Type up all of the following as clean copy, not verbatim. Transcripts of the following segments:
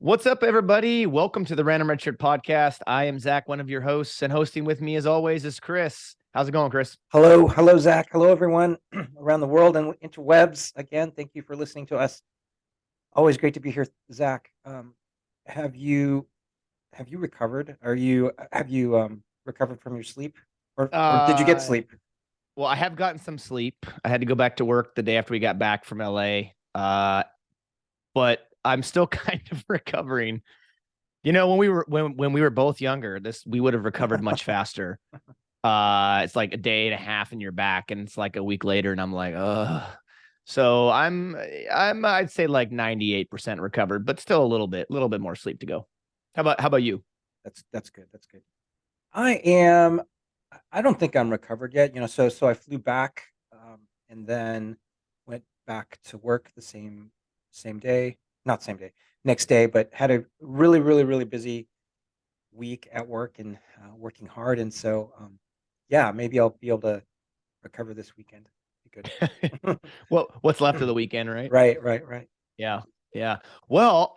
What's up, everybody? Welcome to the Random Redshirt Podcast. I am Zach, one of your hosts, and hosting with me, as always, is Chris. How's it going, Chris? Hello, Zach. Hello, everyone around the world and interwebs. Again, thank you for listening to us. Always great to be here, Zach. Have you recovered? Have you recovered from your sleep, or did you get Uh, sleep? well, I have gotten some sleep. I had to go back to work the day after we got back from LA, but I'm still kind of recovering. You know, when we were both younger, we would have recovered much faster. It's like a day and a half and you're back, and it's like a week later, and I'm like, ugh. So I'd say like 98% recovered, but still a little bit more sleep to go. How about you? That's good. That's good. I am. I don't think I'm recovered yet. So I flew back, and then went back to work the same day, not same day, next day, but had a really busy week at work and working hard. And so, yeah, maybe I'll be able to recover this weekend. Be good. Well, what's left of the weekend, right? Right. Yeah, yeah. Well,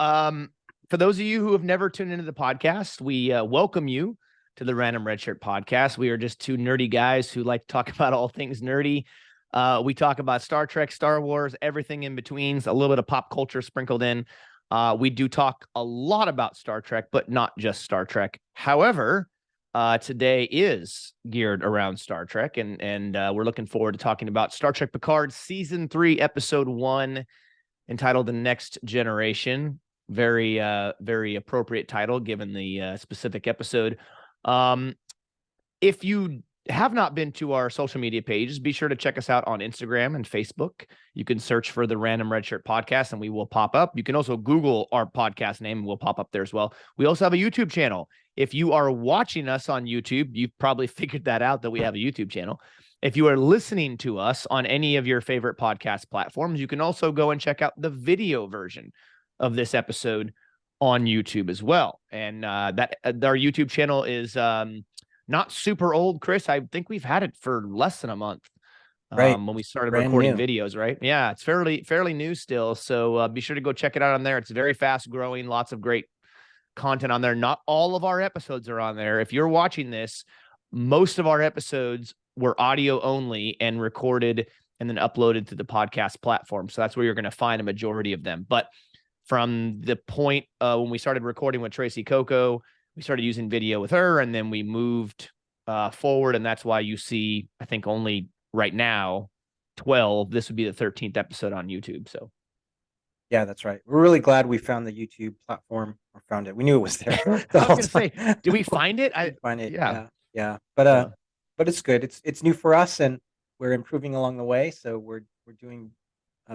for those of you who have never tuned into the podcast, we welcome you to the Random Redshirt Podcast. We are just two nerdy guys who like to talk about all things nerdy. We talk about Star Trek, Star Wars, everything in betweens, a little bit of pop culture sprinkled in. We do talk a lot about Star Trek, but not just Star Trek. However, today is geared around Star Trek, and we're looking forward to talking about Star Trek Picard Season 3, Episode 1, entitled The Next Generation. Very appropriate title given the specific episode. If you have not been to our social media pages, be sure to check us out on Instagram and Facebook. You can search for the Random Redshirt Podcast and we will pop up. You can also Google our podcast name and we'll pop up there as well. We also have a YouTube channel. If you are watching us on YouTube, you've probably figured that out, that we have a YouTube channel. If you are listening to us on any of your favorite podcast platforms, you can also go and check out the video version of this episode on YouTube as well. And that our YouTube channel is not super old, Chris. I think we've had it for less than a month Right. when we started Brand recording new. videos, right? Yeah, it's fairly new still. So be sure to go check it out on there. It's very fast growing, lots of great content on there. Not all of our episodes are on there. If you're watching this, most of our episodes were audio only and recorded and then uploaded to the podcast platform. So that's where you're going to find a majority of them. But from the point when we started recording with Tracy Coco, we started using video with her, and then we moved forward. And that's why you see, I think only right now, 12. This would be the 13th episode on YouTube. So Yeah, that's right. We're really glad we found the YouTube platform or found it. We knew it was there the I was whole going to say, time. did we find it? We find it. Yeah. Yeah. Yeah. But it's good. It's new for us, and we're improving along the way. So we're doing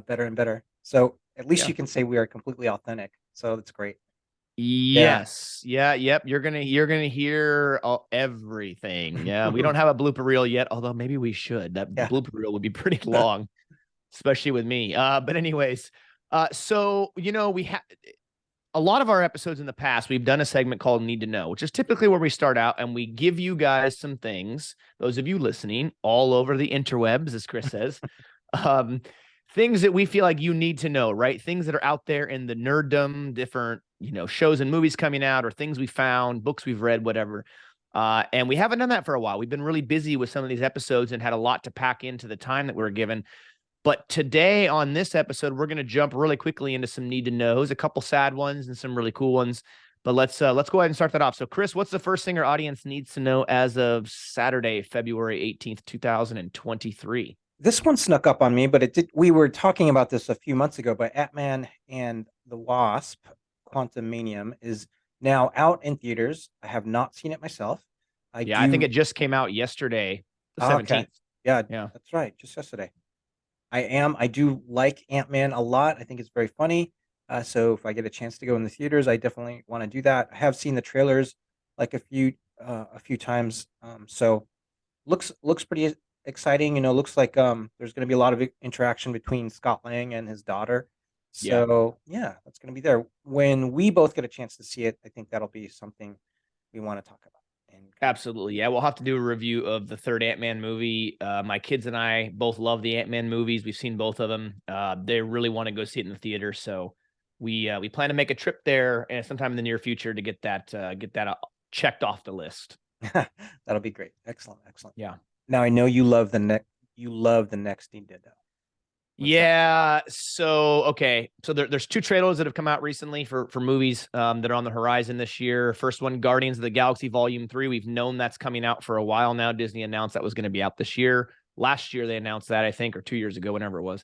better and better. So at least Yeah. you can say we are completely authentic. So that's great. Yeah. Yes. Yeah. Yep. You're gonna hear everything. Yeah. We don't have a blooper reel yet, although maybe we should. That Yeah. blooper reel would be pretty long, especially with me. But anyways, so we have a lot of our episodes in the past. We've done a segment called Need to Know, which is typically where we start out and we give you guys some things. Those of you listening all over the interwebs, as Chris says, um, things that we feel like you need to know, right? Things that are out there in the nerddom, different, shows and movies coming out, or things we found, books we've read, whatever. And we haven't done that for a while. We've been really busy with some of these episodes and had a lot to pack into the time that we were given. But today on this episode, we're going to jump really quickly into some need to knows, a couple sad ones and some really cool ones. But let's go ahead and start that off. So, Chris, what's the first thing our audience needs to know as of Saturday, February 18th, 2023? This one snuck up on me, but it did. We were talking about this a few months ago, but Ant-Man and the Wasp: Quantumanium is now out in theaters. I have not seen it myself. I Yeah, I think do. it just came out yesterday, the Oh, okay. 17th. Yeah, Yeah. that's right. Just yesterday. I do like Ant-Man a lot. I think it's very funny. So if I get a chance to go in the theaters, I definitely want to do that. I have seen the trailers like a few times. So looks pretty exciting. Looks like there's going to be a lot of interaction between Scott Lang and his daughter. Yeah. So yeah, that's going to be there. When we both get a chance to see it, I think that'll be something we want to talk about. And Absolutely. Yeah, we'll have to do a review of the third Ant-Man movie. My kids and I both love the Ant-Man movies. We've seen both of them. They really want to go see it in the theater. So we plan to make a trip there and sometime in the near future to get that checked off the list. That'll be great. Excellent, excellent. Yeah. Now I know you love the next Need to Know. What's that? Yeah. So okay. So there's two trailers that have come out recently for movies that are on the horizon this year. First one, Guardians of the Galaxy Volume 3. We've known that's coming out for a while now. Disney announced that was going to be out this year. Last year they announced that, I think, or 2 years ago, whenever it was.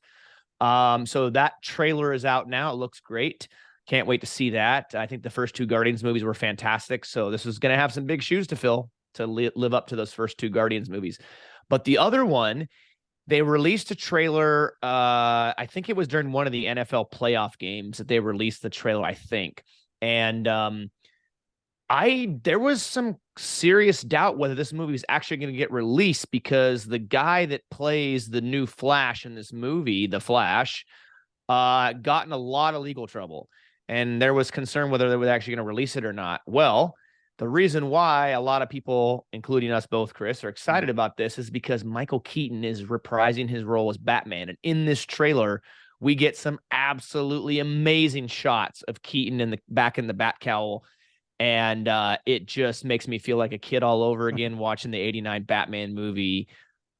So that trailer is out now. It looks great. Can't wait to see that. I think the first two Guardians movies were fantastic. So this is going to have some big shoes to fill to live up to those first two Guardians movies. But the other one, they released a trailer. I think it was during one of the NFL playoff games that they released the trailer, I think. And there was some serious doubt whether this movie was actually going to get released, because the guy that plays the new Flash in this movie, The Flash, got in a lot of legal trouble. And there was concern whether they were actually going to release it or not. Well, the reason why a lot of people, including us both, Chris, are excited about this is because Michael Keaton is reprising his role as Batman. And in this trailer, we get some absolutely amazing shots of Keaton back in the bat cowl. And it just makes me feel like a kid all over again watching the 89 Batman movie.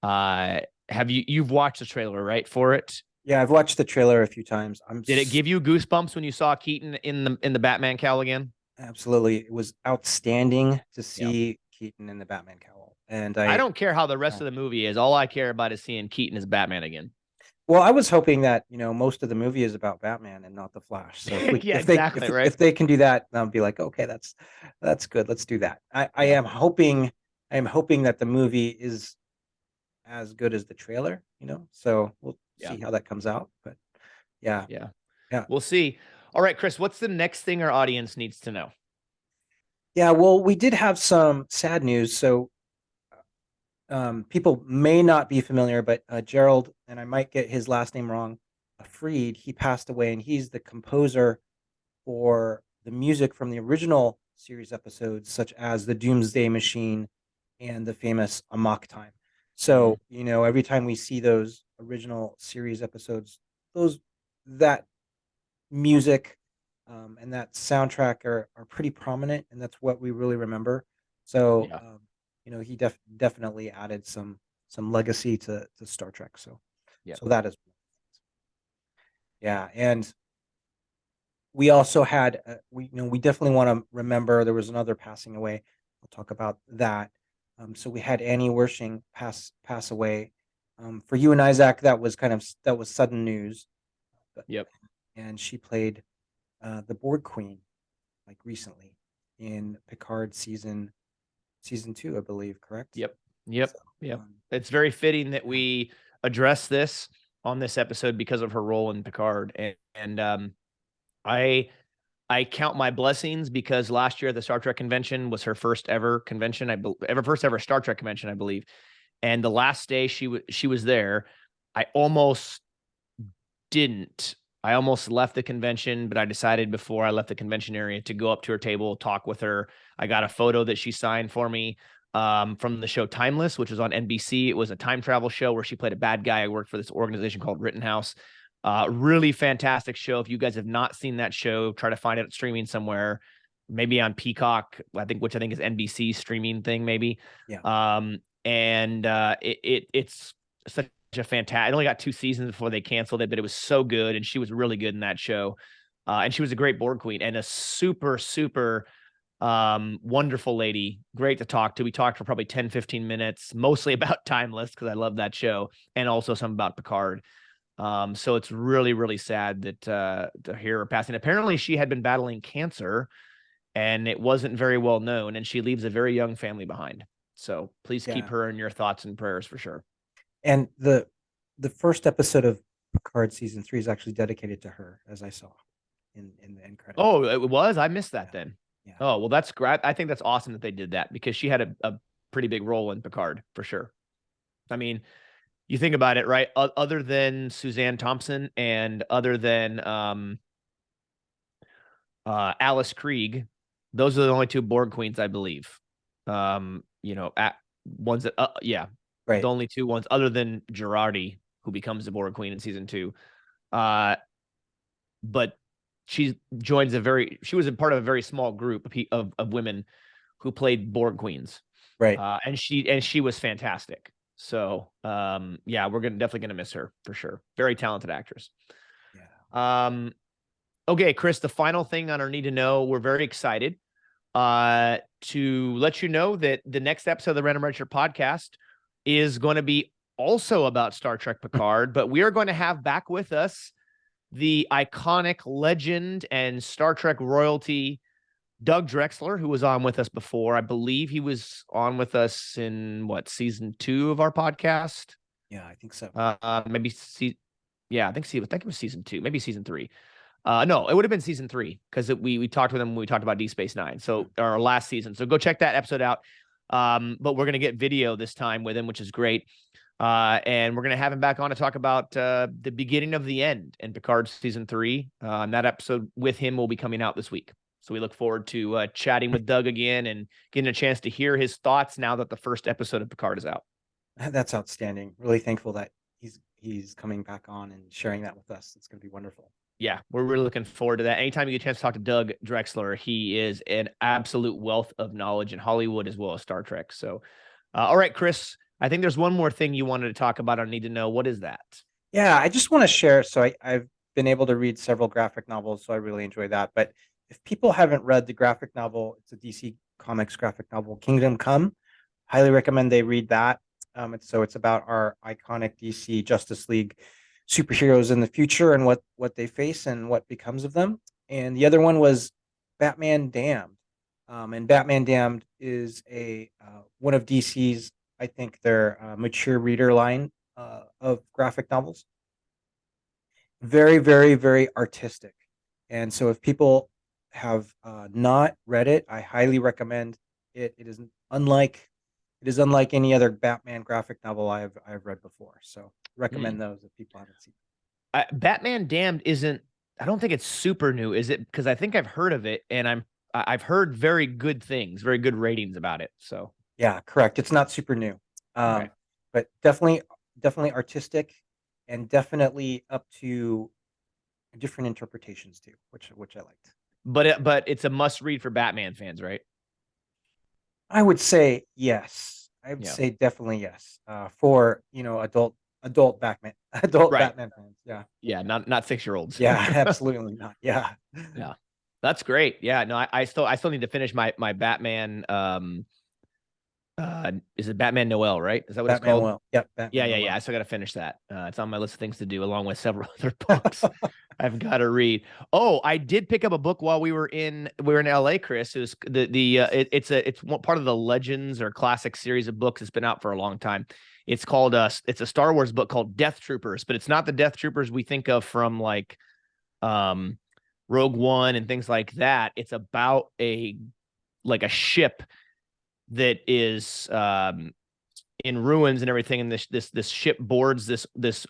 You've watched the trailer, right, for it? Yeah, I've watched the trailer a few times. Did it give you goosebumps when you saw Keaton in the Batman cowl again? Absolutely. It was outstanding to Yep. see Keaton in the Batman cowl. And I don't care how the rest of the movie is. All I care about is seeing Keaton as Batman again. Well, I was hoping that, most of the movie is about Batman and not the Flash. So if they can do that, I'll be like, okay, that's good. Let's do that. I am hoping that the movie is as good as the trailer, so we'll see how that comes out. But yeah. We'll see. All right, Chris, what's the next thing our audience needs to know? Yeah, well, we did have some sad news. So people may not be familiar, but Gerald, and I might get his last name wrong, Freed, he passed away, and he's the composer for the music from the original series episodes, such as the Doomsday Machine and the famous Amok Time. So, every time we see those original series episodes, that music and that soundtrack are pretty prominent, and that's what we really remember. So, he definitely added some legacy to Star Trek. So, so that is, and we also had we definitely want to remember there was another passing away. We'll talk about that. So we had Annie Wersching pass away. For you and Isaac, that was sudden news. Yep. And she played the Borg Queen, like recently, in Picard season 2, I believe. Correct? Yep. So, it's very fitting that we address this on this episode because of her role in Picard, and I count my blessings because last year the Star Trek convention was her first ever convention, first ever Star Trek convention, I believe. And the last day she was there, I almost left the convention, but I decided before I left the convention area to go up to her table, talk with her. I got a photo that she signed for me from the show Timeless, which was on NBC. It was a time travel show where she played a bad guy. I worked for this organization called Rittenhouse. Really fantastic show. If you guys have not seen that show, try to find it streaming somewhere, maybe on Peacock, which I think is NBC streaming thing, maybe. Yeah. It's such a fantastic. It only got 2 seasons before they canceled it, but it was so good, and she was really good in that show. And she was a great Borg Queen and a super, super wonderful lady. Great to talk to. We talked for probably 10-15 minutes, mostly about Timeless because I love that show, and also some about Picard. So it's really, really sad that to hear her passing. Apparently she had been battling cancer and it wasn't very well known, and she leaves a very young family behind. So please keep her in your thoughts and prayers for sure. And the first episode of Picard season 3 is actually dedicated to her, as I saw in the end credits. Oh, it was? I missed that then. Yeah. Oh, well, that's great. I think that's awesome that they did that because she had a pretty big role in Picard for sure. I mean, you think about it, right? Other than Suzanne Thompson and other than Alice Krieg, those are the only 2 Borg Queens, I believe. Ones that, right. The only 2 ones other than Girardi, who becomes the Borg Queen in season 2. But she she was a part of a very small group of women who played Borg queens. Right. And she was fantastic. So yeah, we're definitely gonna miss her for sure. Very talented actress. Yeah. Okay, Chris, the final thing on our need to know, we're very excited to let you know that the next episode of the Random Redshirt podcast is going to be also about Star Trek Picard, but we are going to have back with us the iconic legend and Star Trek royalty, Doug Drexler, who was on with us before. I believe he was on with us in season 2 of our podcast. Yeah, I think so. Maybe I think it was season 2, maybe season 3. No, it would have been season 3 because we talked with him when we talked about Deep Space Nine. So our last season. So go check that episode out. But we're gonna get video this time with him, which is great. And we're gonna have him back on to talk about the beginning of the end in Picard season 3. And that episode with him will be coming out this week. So we look forward to chatting with Doug again and getting a chance to hear his thoughts now that the first episode of Picard is out. That's outstanding. Really thankful that he's coming back on and sharing that with us. It's gonna be wonderful. Yeah, we're really looking forward to that. Anytime you get a chance to talk to Doug Drexler, he is an absolute wealth of knowledge in Hollywood as well as Star Trek. So, all right, Chris, I think there's one more thing you wanted to talk about. I need to know, what is that? Yeah, I just want to share. So I've been able to read several graphic novels, so I really enjoy that. But if people haven't read the graphic novel, it's a DC Comics graphic novel, Kingdom Come. Highly recommend they read that. It's about our iconic DC Justice League superheroes in the future and what they face and what becomes of them. And the other one was Batman Damned. And Batman Damned is a one of DC's, I think, their mature reader line of graphic novels. Very, very, very artistic. And so if people have not read it, I highly recommend it. It is unlike any other Batman graphic novel I've read before. So recommend those if people haven't seen it. Batman Damned isn't. I don't think it's super new, is it? Because I think I've heard of it, and I've heard very good things, very good ratings about it. So yeah, correct. It's not super new, okay. But definitely artistic, and definitely up to different interpretations too, which I liked. But it's a must read for Batman fans, right? I would say yes. I would say definitely yes. For adult Batman Batman fans. Yeah. Yeah, not 6-year-olds. Yeah, absolutely not. Yeah. Yeah. That's great. Yeah, no, I still need to finish my Batman. Is it Batman Noel, right? Is that what Batman it's called? Noel. Yep. Batman Yeah. Noel. I still got to finish that. It's on my list of things to do, along with several other books I've got to read. Oh, I did pick up a book while we were in LA, Chris. It was it's part of the Legends or Classic series of books. It's been out for a long time. It's called it's a Star Wars book called Death Troopers, but it's not the Death Troopers we think of from like Rogue One and things like that. It's about a ship that is in ruins and everything, and this ship boards this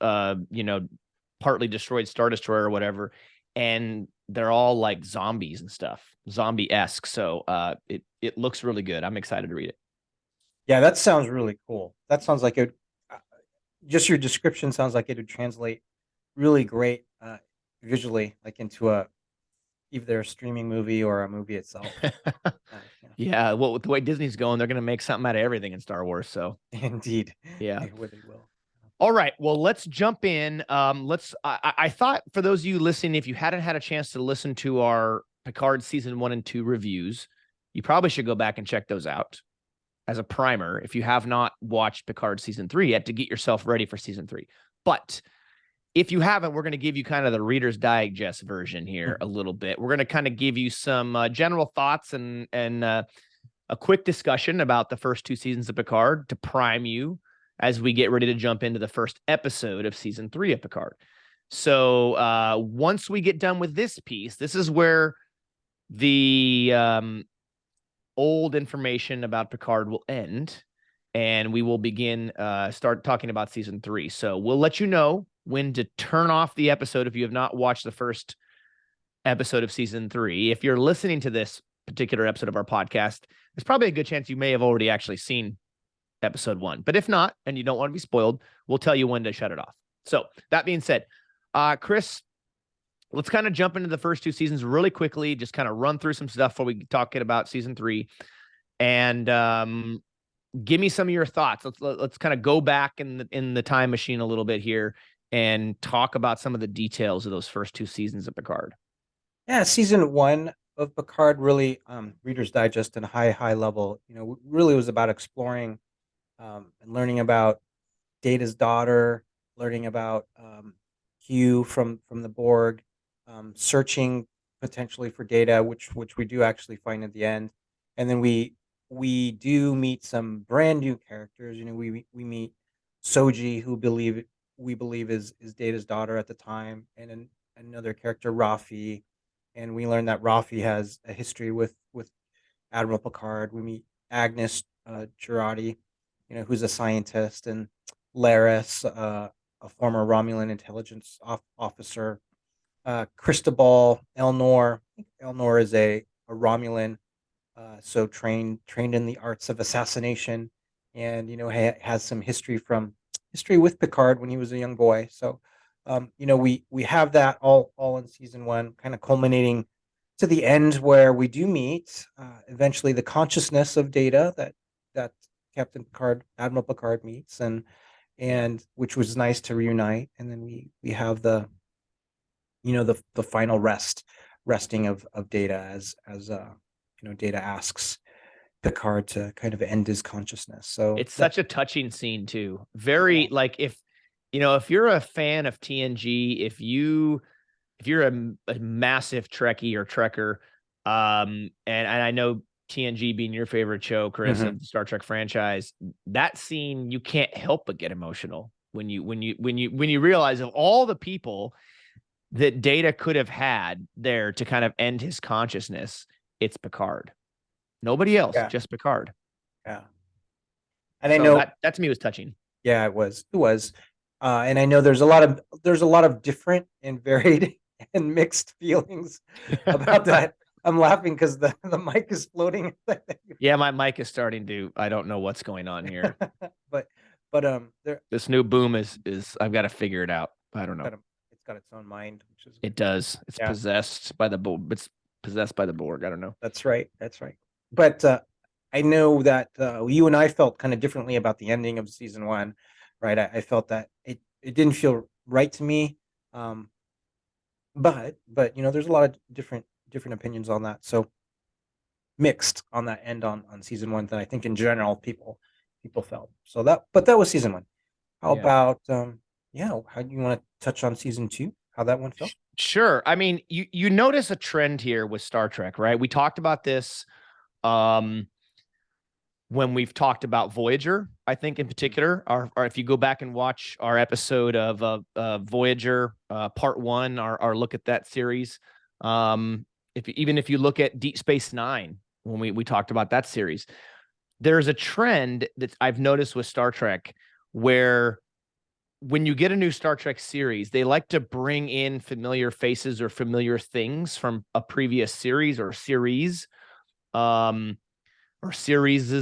partly destroyed Star Destroyer or whatever, and they're all like zombies and stuff, zombie-esque. So it looks really good. I'm excited to read it. Yeah, that sounds really cool. That sounds like it. Just your description sounds like it would translate really great visually, like into either a streaming movie or a movie itself. Yeah, well, with the way Disney's going, they're going to make something out of everything in Star Wars. So indeed, yeah, they will. All right, well, let's jump in. I thought for those of you listening, if you hadn't had a chance to listen to our Picard season 1 and 2 reviews, you probably should go back and check those out as a primer if you have not watched Picard season 3 yet, to get yourself ready for season 3. But if you haven't, we're going to give you kind of the Reader's Digest version here a little bit. We're going to kind of give you some general thoughts and a quick discussion about the first 2 seasons of Picard to prime you as we get ready to jump into the first episode of season 3 of Picard. So once we get done with this piece, this is where the old information about Picard will end, and we will begin start talking about season 3. So we'll let you know when to turn off the episode if you have not watched the first episode of season 3. If you're listening to this particular episode of our podcast, there's probably a good chance you may have already actually seen episode 1. But if not, and you don't want to be spoiled, we'll tell you when to shut it off. So that being said, Chris, let's kind of jump into the first two seasons really quickly, just kind of run through some stuff before we talk about season 3. And give me some of your thoughts. Let's kind of go back in the time machine a little bit here and talk about some of the details of those first two seasons of Picard. Yeah, season 1 of Picard really, Reader's Digest and high level, really was about exploring and learning about Data's daughter, learning about Q from the Borg, searching potentially for Data, which we do actually find at the end, and then we do meet some brand new characters. We meet Soji, who we believe is Data's daughter at the time, and another character, Rafi, and we learn that Rafi has a history with Admiral Picard. We meet Agnes Girardi, who's a scientist, and Laris, a former Romulan intelligence officer. Cristobal Elnor. I think Elnor is a Romulan, so trained in the arts of assassination, and has some history with Picard when he was a young boy. So, we have that all in season 1, kind of culminating to the end where we do meet eventually the consciousness of Data that Captain Picard, Admiral Picard meets, and which was nice to reunite. And then we have the final resting of Data as Data asks Picard to kind of end his consciousness. So it's such a touching scene too. Very like if you're a fan of TNG, if you're a massive Trekkie or Trekker, and I know TNG being your favorite show, Chris, of the Star Trek franchise, that scene you can't help but get emotional when you realize of all the people that Data could have had there to kind of end his consciousness, it's Picard. Nobody else, just Picard. Yeah. And so I know that to me was touching. Yeah, it was. And I know there's a lot of different and varied and mixed feelings about that. I'm laughing because the mic is floating. Yeah, my mic is starting to. I don't know what's going on here. but this new boom is I've got to figure it out. I don't know. It's got its own mind, which is it does. It's possessed by the Borg. It's possessed by the Borg. I don't know. That's right. But I know that you and I felt kind of differently about the ending of season 1, right? I felt that it didn't feel right to me. But there's a lot of different opinions on that. So mixed on that end on season 1 that I think in general people felt. So that was season 1. How about how do you want to touch on season 2? How that one felt? Sure. I mean, you notice a trend here with Star Trek, right? We talked about this when we've talked about Voyager, I think in particular, or if you go back and watch our episode of Voyager part 1, our look at that series. If you look at Deep Space Nine, when we talked about that series, there's a trend that I've noticed with Star Trek where when you get a new Star Trek series, they like to bring in familiar faces or familiar things from a previous series or series. Or series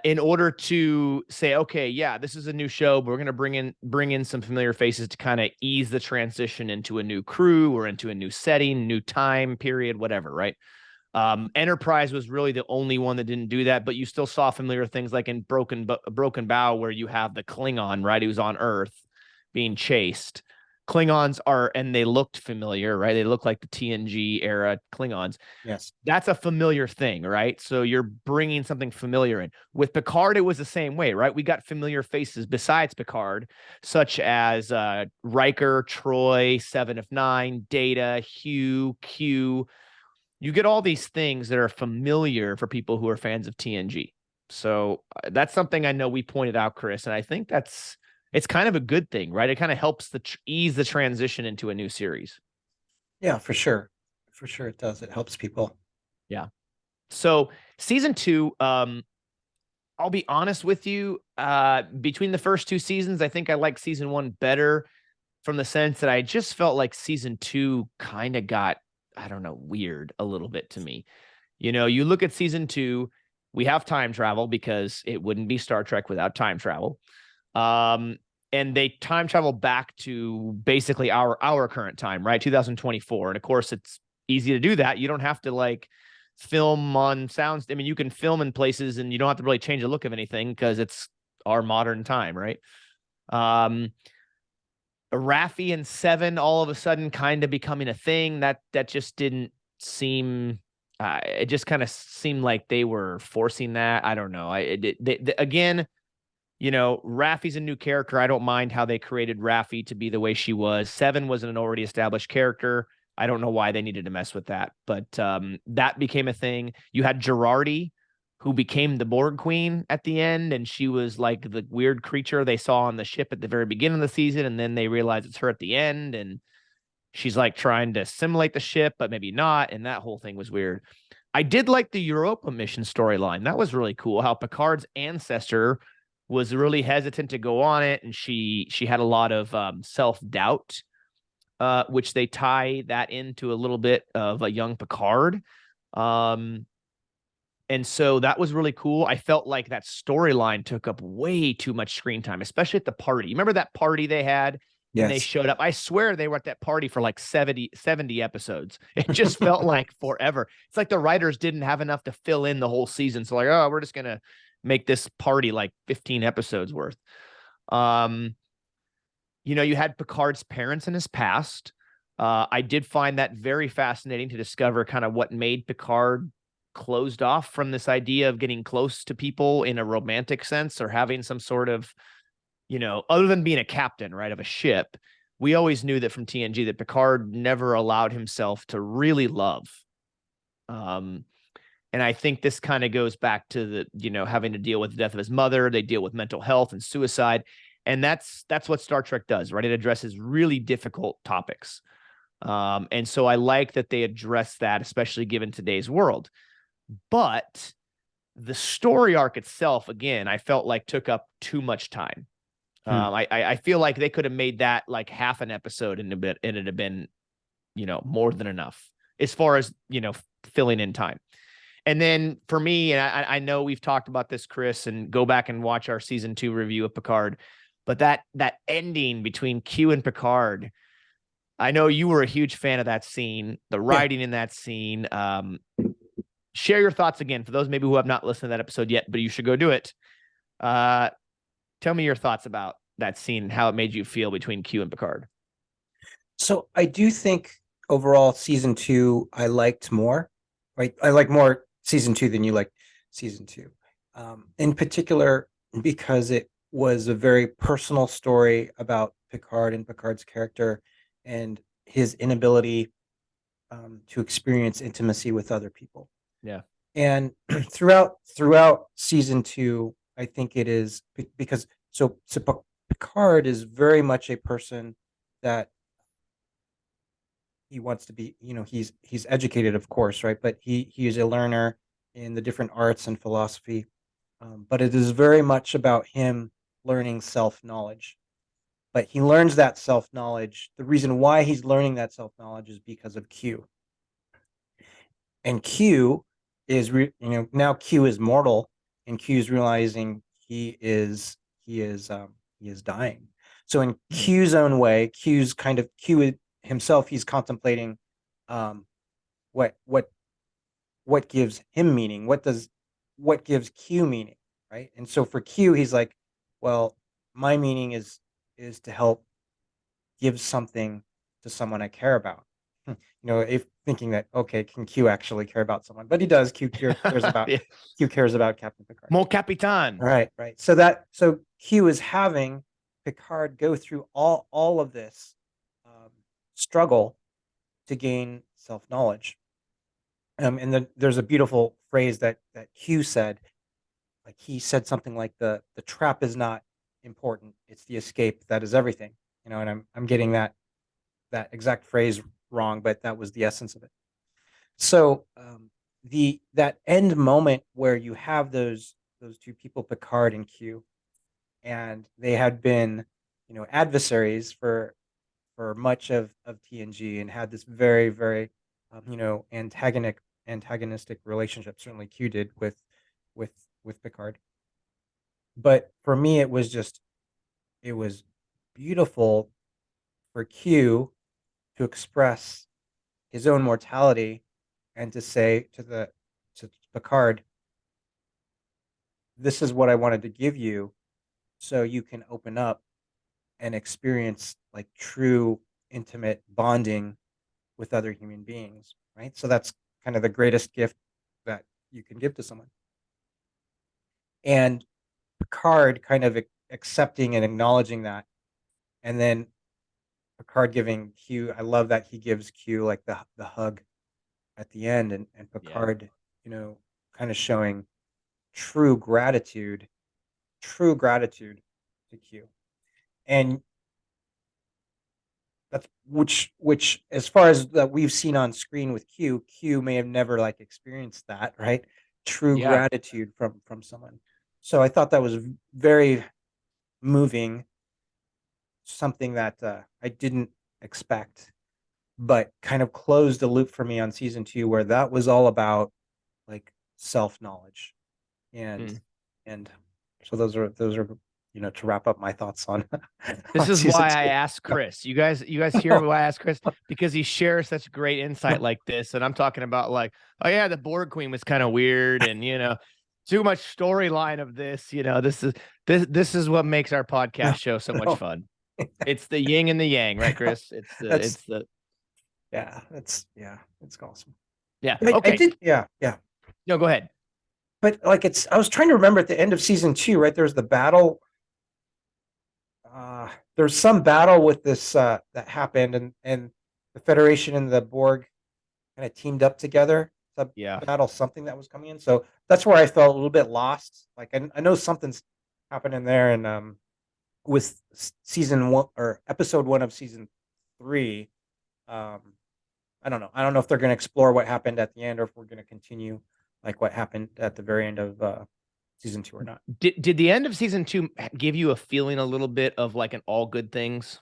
in order to say, okay, yeah, this is a new show, but we're going to bring in some familiar faces to kind of ease the transition into a new crew or into a new setting, new time period, whatever, right? Enterprise was really the only one that didn't do that, but you still saw familiar things like in Broken Bow, where you have the Klingon, right, who's on Earth being chased. Klingons and they looked familiar, right? They look like the TNG era Klingons. Yes. That's a familiar thing, right? So you're bringing something familiar in. With Picard, it was the same way, right? We got familiar faces besides Picard, such as Riker, Troy, Seven of Nine, Data, Hugh, Q. You get all these things that are familiar for people who are fans of TNG. So that's something I know we pointed out, Chris, and I think it's kind of a good thing, right? It kind of helps ease the transition into a new series. Yeah, for sure. For sure it does. It helps people. Yeah. So season 2, I'll be honest with you, between the first two seasons, I think I like season 1 better from the sense that I just felt like season 2 kind of got, I don't know, weird a little bit to me. You look at season 2, we have time travel because it wouldn't be Star Trek without time travel. and they time travel back to basically our current time, right? 2024. And of course, it's easy to do that. You don't have to like film on sounds. I mean, you can film in places and you don't have to really change the look of anything because it's our modern time, right? Um, Raffi and Seven all of a sudden kind of becoming a thing that just didn't seem. It just kind of seemed like they were forcing that. I don't know. Again, Raffi's a new character. I don't mind how they created Raffi to be the way she was. Seven was an already established character. I don't know why they needed to mess with that, but that became a thing. You had Girardi, who became the Borg Queen at the end, and she was like the weird creature they saw on the ship at the very beginning of the season, and then they realized it's her at the end, and she's like trying to simulate the ship, but maybe not, and that whole thing was weird. I did like the Europa mission storyline. That was really cool. How Picard's ancestor was really hesitant to go on it, and she had a lot of self-doubt, which they tie that into a little bit of a young Picard. And so that was really cool. I felt like that storyline took up way too much screen time, especially at the party. You remember that party they had and they Yes. showed up? I swear they were at that party for like 70 episodes. It just felt like forever. It's like the writers didn't have enough to fill in the whole season. So like, oh, we're just going to make this party like 15 episodes worth. You had Picard's parents in his past. I did find that very fascinating to discover kind of what made Picard closed off from this idea of getting close to people in a romantic sense or having some sort of, other than being a captain, right, of a ship. We always knew that from TNG that Picard never allowed himself to really love. And I think this kind of goes back to the, having to deal with the death of his mother. They deal with mental health and suicide. And that's what Star Trek does, right? It addresses really difficult topics. And so I like that they address that, especially given today's world. But the story arc itself, again, I felt like took up too much time. I feel like they could have made that like half an episode and it'd have been, more than enough as far as, filling in time. And then for me, and I know we've talked about this, Chris, and go back and watch our season 2 review of Picard, but that ending between Q and Picard, I know you were a huge fan of that scene, the writing in that scene. Share your thoughts again for those maybe who have not listened to that episode yet, but you should go do it. Tell me your thoughts about that scene, how it made you feel between Q and Picard. So I do think overall season 2 I liked more. Right, I like more season 2 than you liked season 2. In particular, because it was a very personal story about Picard and Picard's character and his inability to experience intimacy with other people. Yeah. And throughout season 2, I think it is because so Picard is very much a person that he wants to be, he's educated, of course, right? But he is a learner in the different arts and philosophy. But it is very much about him learning self-knowledge. But he learns that self-knowledge. The reason why he's learning that self-knowledge is because of Q. And Q is, now Q is mortal, and Q is realizing he is dying. So in Q's own way, Q himself, he's contemplating what gives him meaning, what gives Q meaning, right? And so for Q, he's like, well, my meaning is to help give something to someone I care about. If thinking that, okay, can Q actually care about someone? But he does. Q cares about Yeah. Q cares about Captain Picard. Mon Capitan. Right. So Q is having Picard go through all of this struggle to gain self-knowledge. And then there's a beautiful phrase that Q said, like he said something like the trap is not important, it's the escape that is everything. And I'm getting that exact phrase wrong, but that was the essence of it. So that end moment where you have those two people, Picard and Q, and they had been adversaries for much of TNG and had this very, very antagonistic relationship. Certainly Q did with Picard. But for me, it was beautiful for Q to express his own mortality and to say to Picard, this is what I wanted to give you so you can open up and experience like true intimate bonding with other human beings, right? So that's kind of the greatest gift that you can give to someone. And Picard kind of accepting and acknowledging that. And then Picard giving Q, I love that he gives Q like the hug at the end, and Yeah. Picard, kind of showing true gratitude to Q. And that's which as far as that we've seen on screen with Q may have never like experienced that, right? True Yeah. gratitude from someone. So I thought that was very moving, something that I didn't expect, but kind of closed the loop for me on season 2, where that was all about like self-knowledge. and Mm. and so those are to wrap up my thoughts on This on is season why I 2. asked Chris. You guys hear why I asked Chris? Because he shares such great insight like this. And I'm talking about like, oh yeah, the Borg Queen was kind of weird, and too much storyline of this. This is what makes our podcast No, show so much no, fun. It's the yin and the yang, right, Chris? that's It's the it's awesome. yeah. I Okay. did, yeah. No, go ahead. But like I was trying to remember at the end of season 2, right? There's the battle. There's some battle with this that happened, and the Federation and the Borg kind of teamed up together to Yeah. battle something that was coming in. So that's where I felt a little bit lost. Like I know something's happening there, and with season 1 or episode 1 of season 3, um, I don't know. I don't know if they're going to explore what happened at the end, or if we're going to continue like what happened at the very end of season 2 or not. Did the end of season 2 give you a feeling a little bit of like an all good things?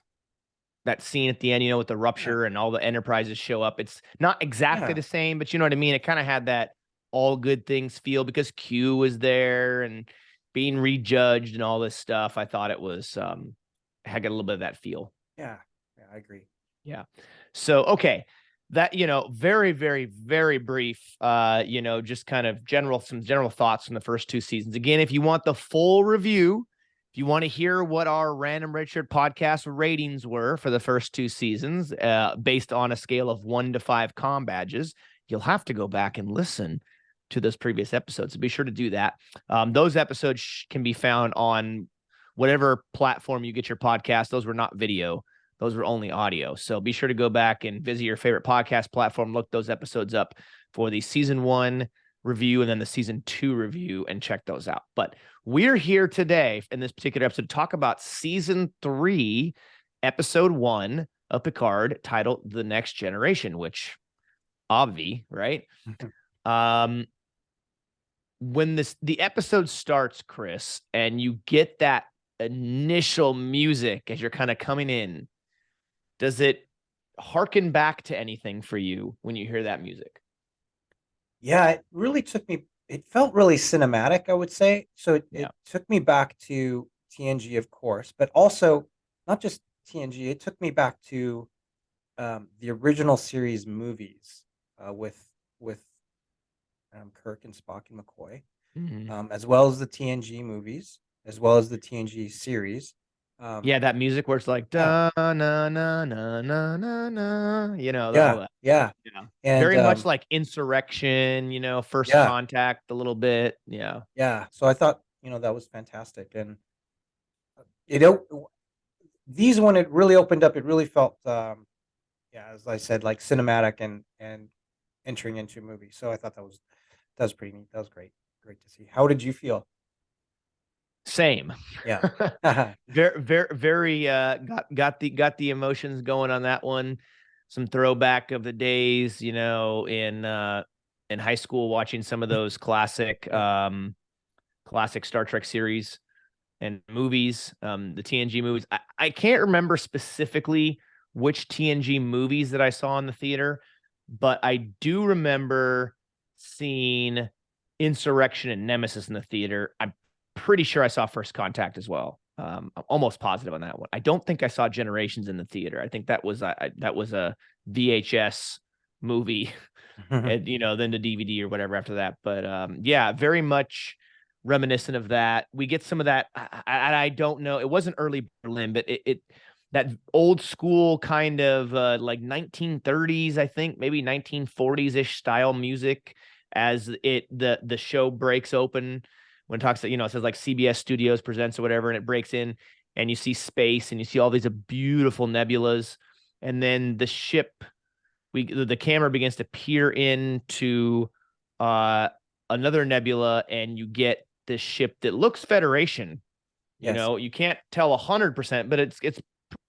That scene at the end, with the Yeah, rupture and all the enterprises show up. It's not exactly yeah, the same, but you know what I mean? It kind of had that all good things feel because Q was there and being rejudged and all this stuff. I thought it was had got a little bit of that feel. yeah, yeah. I agree. Yeah. So okay. That, very, very, very brief, just kind of some general thoughts from the first 2 seasons. Again, if you want the full review, if you want to hear what our Random Richard podcast ratings were for the first 2 seasons, based on a scale of 1 to 5 comm badges, you'll have to go back and listen to those previous episodes. So be sure to do that. Those episodes can be found on whatever platform you get your podcast. Those were not video. Those were only audio. So be sure to go back and visit your favorite podcast platform, look those episodes up for the season 1 review and then the season 2 review, and check those out. But we're here today in this particular episode to talk about season 3, episode 1 of Picard, titled The Next Generation, which obvi, right? When the episode starts, Chris, and you get that initial music as you're kind of coming in, does it harken back to anything for you when you hear that music? Yeah, it really took me. It felt really cinematic, I would say. So it Yeah. took me back to TNG, of course, but also not just TNG. It took me back to the original series movies with Kirk and Spock and McCoy, Mm-hmm. as well as the TNG movies, as well as the TNG series. Yeah, that music where it's like Yeah, da na na na na na na, yeah, yeah, yeah. and Very much like Insurrection, First yeah, Contact a little bit. Yeah. yeah. So I thought that was fantastic, and it o- these when it really opened up, it really felt yeah, as I said, like cinematic and entering into a movie. So I thought that was pretty neat. That was great to see. How did you feel? Same. Yeah. Very, very, very got the emotions going on that one. Some throwback of the days, in high school watching some of those classic Yeah. classic Star Trek series and movies, the TNG movies. I can't remember specifically which TNG movies that I saw in the theater, but I do remember seeing Insurrection and Nemesis in the theater. I'm pretty sure I saw First Contact as well. I'm almost positive on that one. I don't think I saw Generations in the theater. I think that was a VHS movie, and then the DVD or whatever after that. But yeah, very much reminiscent of that. We get some of that. I don't know. It wasn't early Berlin, but it that old school kind of like 1930s, I think, maybe 1940s ish style music as the show breaks open when it talks to, it says like CBS Studios presents or whatever, and it breaks in and you see space and you see all these beautiful nebulas. And then the ship, the camera begins to peer into another nebula, and you get this ship that looks Federation. Yes. You can't tell 100%, but it's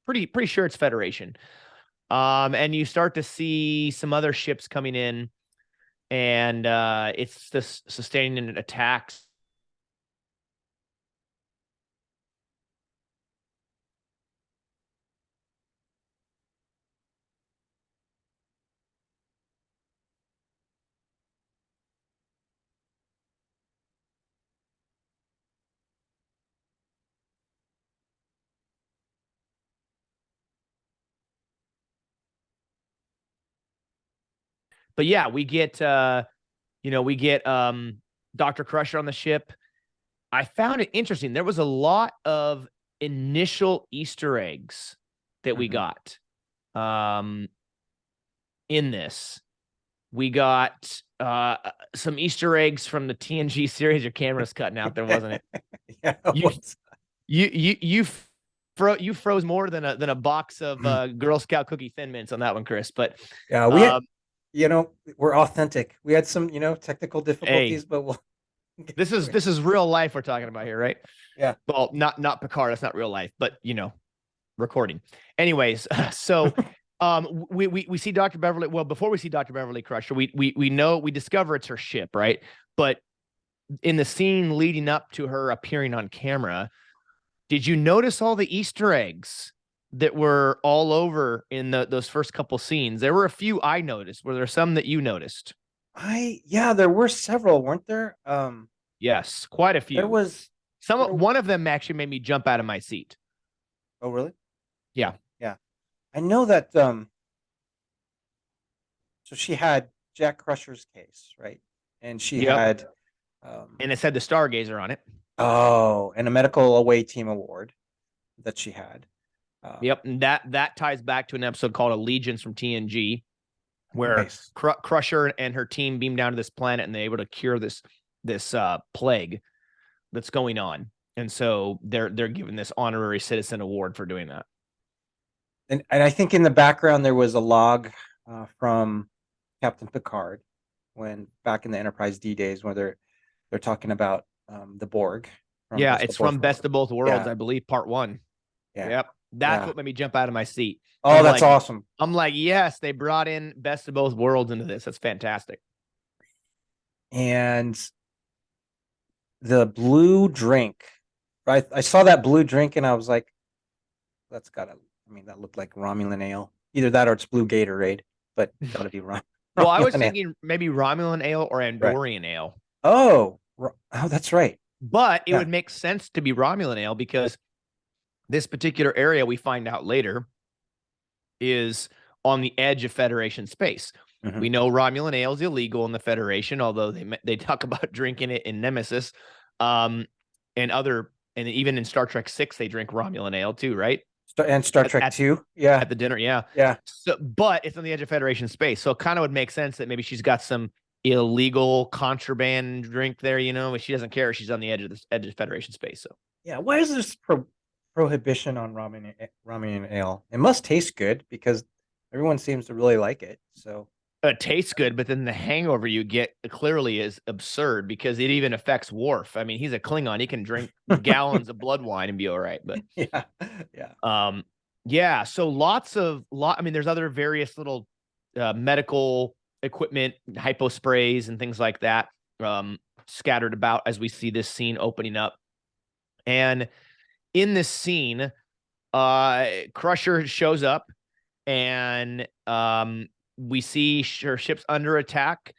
pretty sure it's Federation. And you start to see some other ships coming in, and it's this sustaining attacks. But yeah, we get Dr. Crusher on the ship. I found it interesting. There was a lot of initial Easter eggs that we got in this. We got some Easter eggs from the TNG series. Your camera's cutting out there, wasn't it? Yeah. You froze more than a box of Girl Scout cookie Thin Mints on that one, Chris. But yeah, we're authentic. We had some, technical difficulties, but we'll. This is real life we're talking about here, right? Yeah. Well, not Picard. That's not real life, but recording. Anyways, so we see Dr. Beverly. Well, before we see Dr. Beverly Crusher, we discover it's her ship, right? But in the scene leading up to her appearing on camera, did you notice all the Easter eggs that were all over in those first couple scenes? There were a few I noticed. Were there some that you noticed? There were several, weren't there? Yes, quite a few. There was one of them actually made me jump out of my seat. Oh, really? Yeah. Yeah. I know that so she had Jack Crusher's case, right? And she had and it said the Stargazer on it. Oh, and a medical away team award that she had. Yep, and that ties back to an episode called Allegiance from TNG, where Crusher and her team beam down to this planet and they're able to cure this plague that's going on, and so they're given this honorary citizen award for doing that. And I think in the background there was a log from Captain Picard when back in the Enterprise D days where they're talking about the Borg. It's from Best of Both Worlds, I believe, part 1. Yeah. Yep. That's what made me jump out of my seat. Oh, that's awesome. I'm like, yes, they brought in Best of Both Worlds into this. That's fantastic. And the blue drink, I saw that blue drink and I was like, that looked like Romulan ale. Either that or it's blue Gatorade, but gotta be wrong. Well, I was thinking maybe Romulan ale or Andorian ale. Oh, that's right. But it would make sense to be Romulan ale because this particular area, we find out later, is on the edge of Federation space. We know Romulan ale is illegal in the Federation, although they talk about drinking it in Nemesis, and even in Star Trek 6, they drink Romulan ale too, right? And Star Trek 2, at the dinner, yeah. So, but it's on the edge of Federation space, so it kind of would make sense that maybe she's got some illegal contraband drink there, but she doesn't care. She's on the edge of Federation space. So why is this prohibition on Romulan ale? It must taste good because everyone seems to really like it. So it tastes good, but then the hangover you get clearly is absurd because it even affects Worf. I mean, he's a Klingon; he can drink gallons of blood wine and be all right. But So I mean, there's other various little medical equipment, hypo sprays, and things like that scattered about as we see this scene opening up. And in this scene, Crusher shows up, and we see her ship's under attack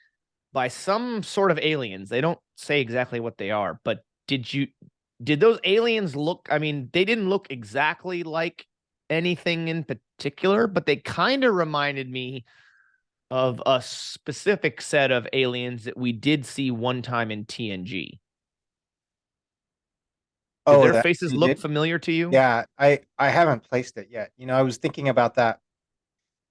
by some sort of aliens. They don't say exactly what they are, but did you did those aliens look? I mean, they didn't look exactly like anything in particular, but they kind of reminded me of a specific set of aliens that we did see one time in TNG. Did Oh, their that faces you look did? familiar to you? Yeah, I haven't placed it yet. I was thinking about that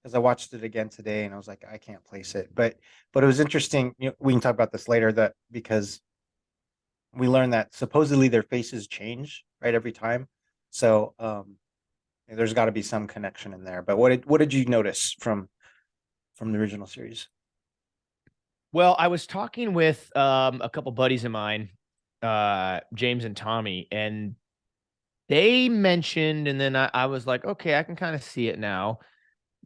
because I watched it again today, and I was like, I can't place it. But it was interesting. We can talk about this later. That because we learned that supposedly their faces change right every time. So there's got to be some connection in there. But what did you notice from the original series? Well, I was talking with a couple buddies of mine, James and Tommy, and they mentioned, and then I was like, okay, I can kind of see it now.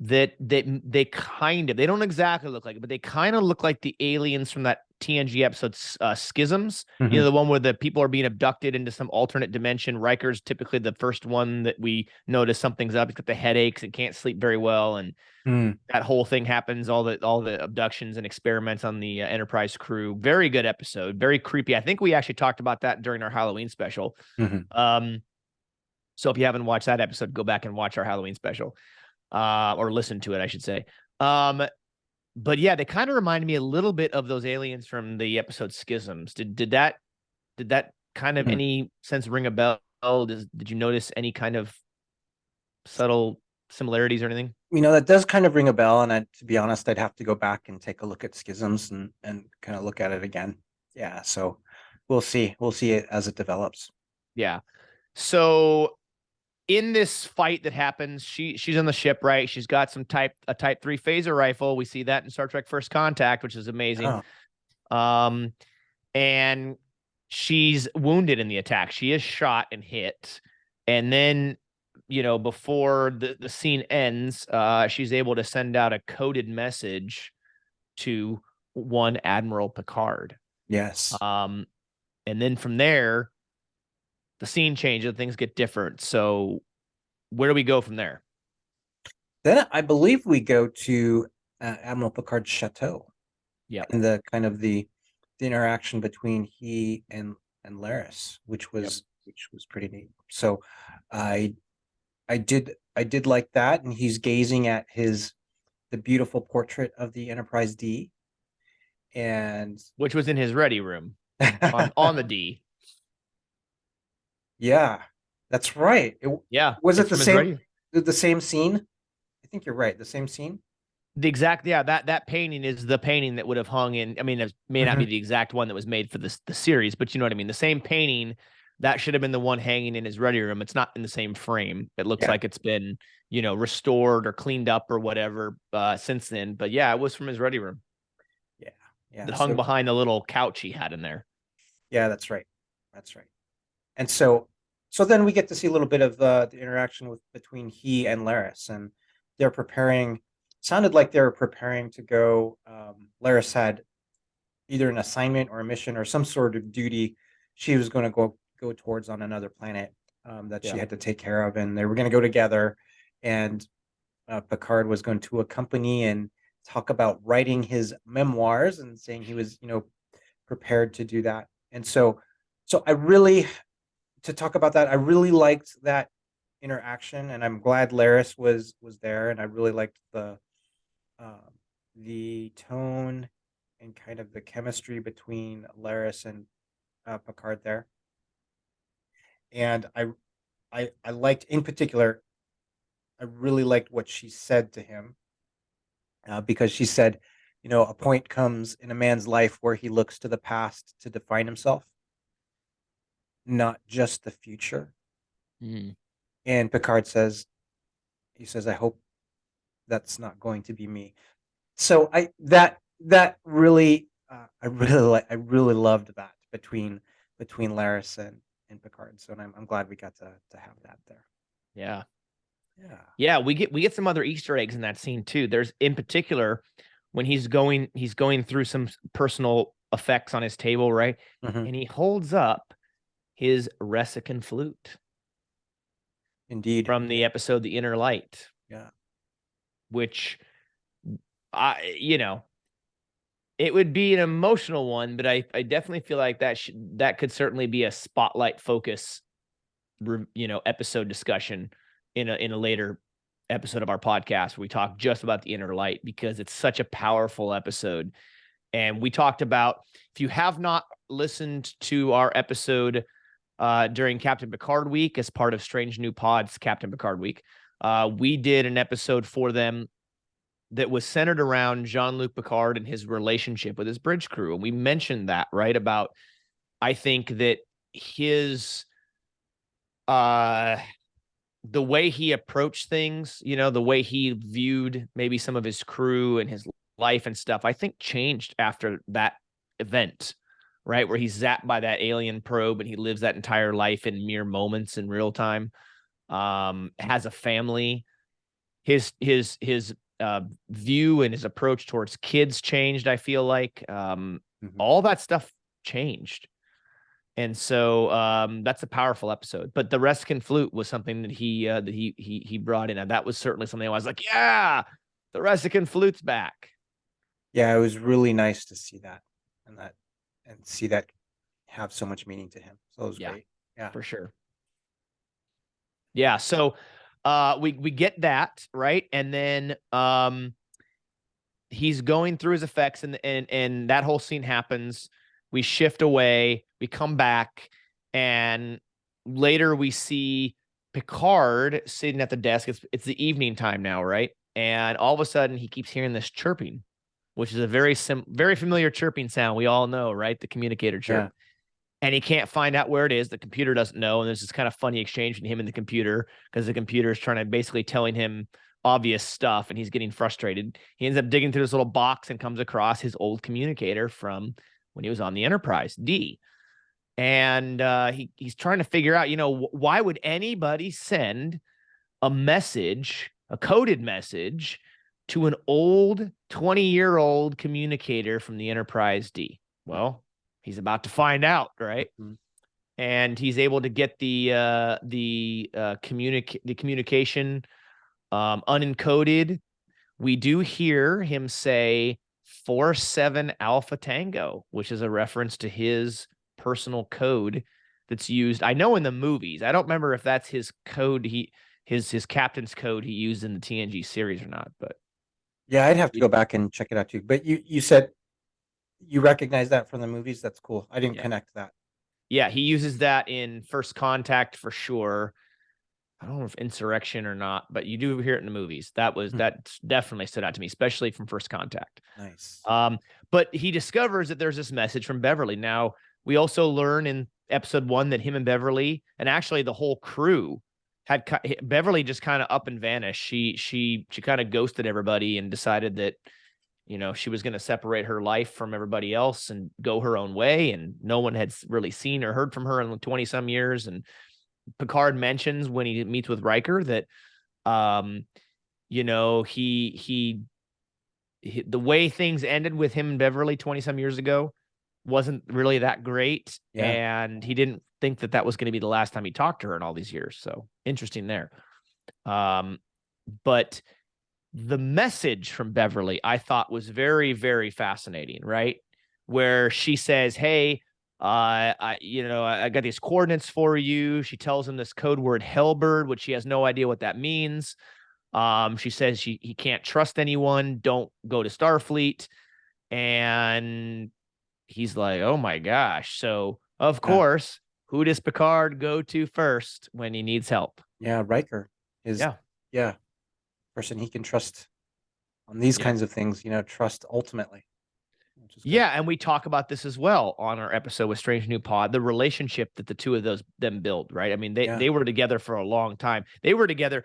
That they kind of, they don't exactly look like it, but they kind of look like the aliens from that TNG episode, Schisms. You know, Hmm. the one where the people are being abducted into some alternate dimension. Riker's typically the first one that we notice something's up. He's got the headaches and can't sleep very well, and Mm. that whole thing happens. All the abductions and experiments on the Enterprise crew. Very good episode. Very creepy. I think we actually talked about that during our Halloween special. Hmm. So if you haven't watched that episode, go back and watch our Halloween special, or listen to it, I should say. Um, but yeah, they kind of reminded me a little bit of those aliens from the episode Schisms. Did that kind of Mm. any sense ring a bell? Did you notice any kind of subtle similarities or anything? That does kind of ring a bell, and to be honest, I'd have to go back and take a look at Schisms and kind of look at it again. Yeah, so we'll see. We'll see it as it develops. Yeah. So in this fight that happens, she's on the ship, right? She's got a type 3 phaser rifle. We see that in Star Trek First Contact, which is amazing. Oh, Um, and she's wounded in the attack. She is shot and hit. And then, before the scene ends, she's able to send out a coded message to one Admiral Picard. yes. Um, and then from there, the scene changes, things get different. So where do we go from there? Then I believe we go to Admiral Picard's chateau Yep. and the interaction between he and Laris, which Yep. was pretty neat. So I I did like that, and he's gazing at the beautiful portrait of the Enterprise D, and Which was in his ready room on the D. yeah, that's right. Yeah, Was it it's the from his same ready. the same scene? I think you're right. The same scene. The exact, yeah, that painting is the painting that would have hung in. I mean, it may not be Hmm. the exact one that was made for the series, but you know what I mean. The same painting that should have been the one hanging in his ready room. It's not in the same frame. It looks Yeah, like it's been restored or cleaned up or whatever since then. But yeah, it was from his ready room yeah, yeah. that hung So behind the little couch he had in there. yeah, that's right. That's right. And so then we get to see a little bit of the interaction between he and Laris, and they're preparing. Sounded like they were preparing to go. Laris had either an assignment or a mission or some sort of duty she was going to go towards on another planet that she Yeah. had to take care of, and they were going to go together. And Picard was going to accompany and talk about writing his memoirs and saying he was, prepared to do that. And so I really to talk about that, I really liked that interaction, and I'm glad Laris was there, and I really liked um, the tone and kind of the chemistry between Laris and Picard there. And I liked in particular, I really liked what she said to him because she said, a point comes in a man's life where he looks to the past to define himself, not just the future. Mhm. And Picard says, he says, I hope that's not going to be me. So that really I really loved that between Laris and Picard. So I'm glad we got to have that there. Yeah. Yeah. Yeah, we get some other Easter eggs in that scene too. There's in particular when he's going through some personal effects on his table, right? Hmm. And he holds up his Resican flute Indeed. from the episode The Inner Light, Yeah. which I It would be an emotional one, but I definitely feel like that could certainly be a spotlight focus, episode discussion in a later episode of our podcast where we talk just about the inner light, because it's such a powerful episode. And we talked about, if you have not listened to our episode during Captain Picard week as part of Strange New Pod's Captain Picard week, we did an episode for them that was centered around Jean-Luc Picard and his relationship with his bridge crew. And we mentioned that, right? About, I think that his, the way he approached things, the way he viewed maybe some of his crew and his life and stuff, I think changed after that event, right? Where he's zapped by that alien probe and he lives that entire life in mere moments in real time. Has a family. His view and his approach towards kids changed, I feel like. All that stuff changed. And so that's a powerful episode. But the Reskin flute was something that he brought in. And that was certainly something I was like, yeah, the Reskin flute's back. Yeah, it was really nice to see that and see that have so much meaning to him. So it was great. Yeah, for sure. Yeah. So we get that, right? And then he's going through his effects, and that whole scene happens. We shift away, we come back, and later we see Picard sitting at the desk. It's the evening time now, right? And all of a sudden he keeps hearing this chirping, which is a very familiar chirping sound. We all know, right? The communicator chirp. Yeah. And he can't find out where it is. The computer doesn't know. And there's this kind of funny exchange between him and the computer, because the computer is trying to basically telling him obvious stuff, and he's getting frustrated. He ends up digging through this little box and comes across his old communicator from when he was on the Enterprise D. And he's trying to figure out, why would anybody send a message, a coded message, to an old 20-year-old communicator from the Enterprise D? Well, he's about to find out, right? Mm-hmm. And he's able to get the communication unencoded. We do hear him say 47 Alpha Tango, which is a reference to his personal code that's used. I know in the movies. I don't remember if that's his code. His captain's code he used in the TNG series or not. But yeah, I'd have to go back and check it out too. But you said you recognize that from the movies. That's cool. I didn't connect that. Yeah, he uses that in First Contact for sure. I don't know if Insurrection or not, but you do hear it in the movies. That definitely stood out to me, especially from First Contact. Nice. But he discovers that there's this message from Beverly. Now, we also learn in episode 1 that him and Beverly, and actually the whole crew, Beverly just kind of up and vanished. She kind of ghosted everybody and decided that, she was going to separate her life from everybody else and go her own way. And no one had really seen or heard from her in 20 some years. And Picard mentions when he meets with Riker that, he the way things ended with him and Beverly 20 some years ago wasn't really that great. Yeah. And he didn't think that was going to be the last time he talked to her in all these years. So interesting there. But the message from Beverly, I thought, was very, very fascinating, right? Where she says, hey, I got these coordinates for you. She tells him this code word Hellbird, which he has no idea what that means. She says he can't trust anyone. Don't go to Starfleet. And he's like, oh my gosh. So of course, who does Picard go to first when he needs help? Yeah, Riker is person he can trust on these kinds of things, trust ultimately. Yeah, and we talk about this as well on our episode with Strange New Pod, the relationship that the two of them build, right? I mean, they were together for a long time. They were together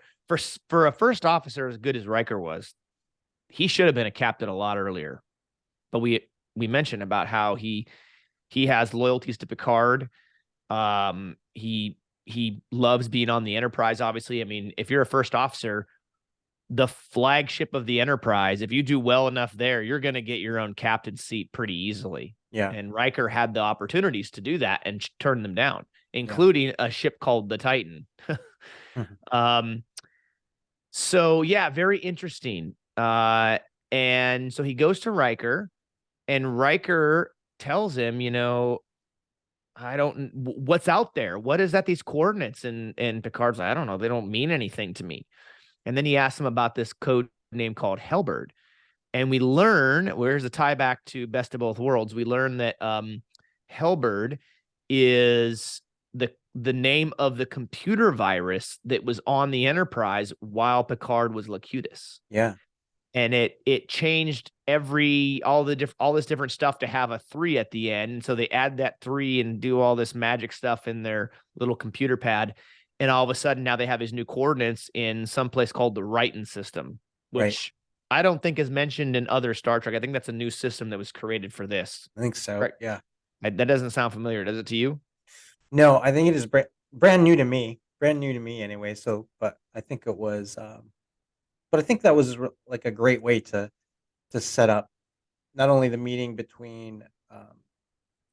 for a first officer as good as Riker was. He should have been a captain a lot earlier. But we mentioned about how he has loyalties to Picard. He loves being on the Enterprise, obviously. I mean, if you're a first officer, the flagship of the Enterprise, if you do well enough there, you're going to get your own captain's seat pretty easily. Yeah. And Riker had the opportunities to do that and turn them down, including a ship called the Titan. So yeah, very interesting. And so he goes to Riker And Riker tells him, what's out there? What is that? These coordinates? And Picard's like, I don't know. They don't mean anything to me. And then he asks him about this code name called Hellbird. And we learn, where's the tie back to Best of Both Worlds? We learn that Hellbird is the name of the computer virus that was on the Enterprise while Picard was Locutus. Yeah. And it changed all this different stuff to have a 3 at the end. And so they add that 3 and do all this magic stuff in their little computer pad. And all of a sudden now they have these new coordinates in some place called the Righton system, which I don't think is mentioned in other Star Trek. I think that's a new system that was created for this. I think so. Right. Yeah. That doesn't sound familiar, does it to you? No, I think it is brand new to me. Brand new to me anyway. So, but I think it was, but I think that was like a great way to set up not only the meeting between